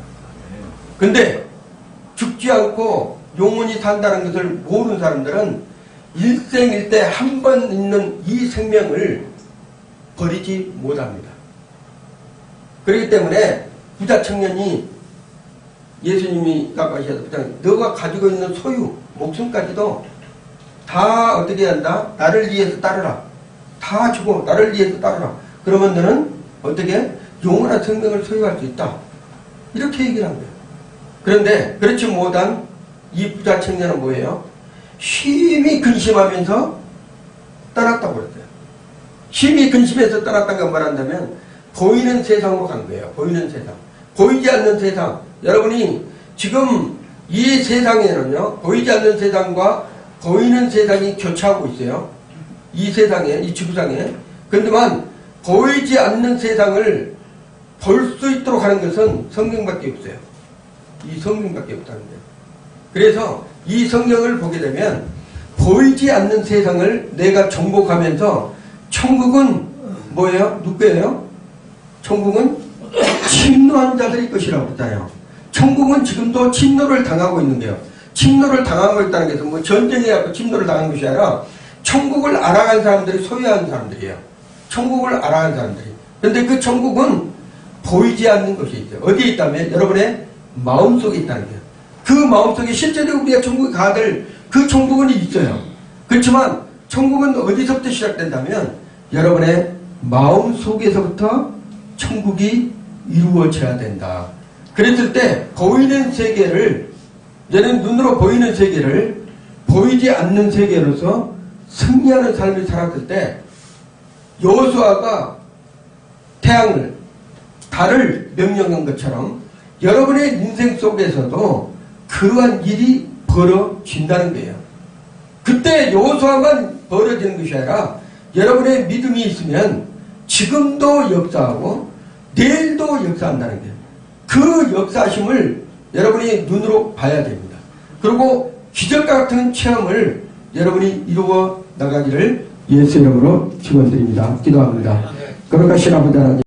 근데 죽지 않고 영원히 산다는 것을 모르는 사람들은 일생일대 한 번 있는 이 생명을 버리지 못합니다. 그렇기 때문에 부자 청년이 예수님이 깜빡하셔서 너가 가지고 있는 소유, 목숨까지도 다 어떻게 한다? 나를 위해서 따르라. 다 주고 나를 위해서 따르라. 그러면 너는 어떻게 영원한 생명을 소유할 수 있다. 이렇게 얘기를 한 거예요. 그런데 그렇지 못한 이 부자 청년은 뭐예요? 심히 근심하면서 떠났다고 그랬어요. 심히 근심해서 떠났다는 건 말한다면 보이는 세상으로 간 거예요. 보이는 세상. 보이지 않는 세상. 여러분이 지금 이 세상에는요, 보이지 않는 세상과 보이는 세상이 교차하고 있어요. 이 세상에, 이 지구상에. 그런데만 보이지 않는 세상을 볼 수 있도록 하는 것은 성경밖에 없어요. 이 성경밖에 없다는 거예요. 그래서 이 성경을 보게 되면 보이지 않는 세상을 내가 정복하면서 천국은 뭐예요? 누구예요? 천국은 침노한 자들의 것이라고 했잖아요. 천국은 지금도 침노를 당하고 있는 거예요. 침노를 당하고 있다는 것은 뭐 전쟁에 침노를 당한 것이 아니라 천국을 알아간 사람들이 소유한 사람들이에요. 천국을 알아간 사람들이. 그런데 그 천국은 보이지 않는 것이 있어요. 어디에 있다면 여러분의 마음속에 있다는 거예요. 그 마음속에 실제로 우리가 천국에 가야 될 그 천국은 있어요. 그렇지만 천국은 어디서부터 시작된다면 여러분의 마음속에서부터 천국이 이루어져야 된다. 그랬을 때 보이는 세계를, 얘는 눈으로 보이는 세계를 보이지 않는 세계로서 승리하는 삶을 살았을 때 여호수아가 태양을, 달을 명령한 것처럼 여러분의 인생 속에서도 그러한 일이 벌어진다는 거예요. 그때 여호수아만 벌어지는 것이 아니라 여러분의 믿음이 있으면 지금도 역사하고 내일도 역사한다는 거예요. 그 역사심을 여러분이 눈으로 봐야 됩니다. 그리고 기적과 같은 체험을 여러분이 이루어 나가기를 예수 이름으로 축원드립니다. 기도합니다. 거룩하신 아버지 하나님,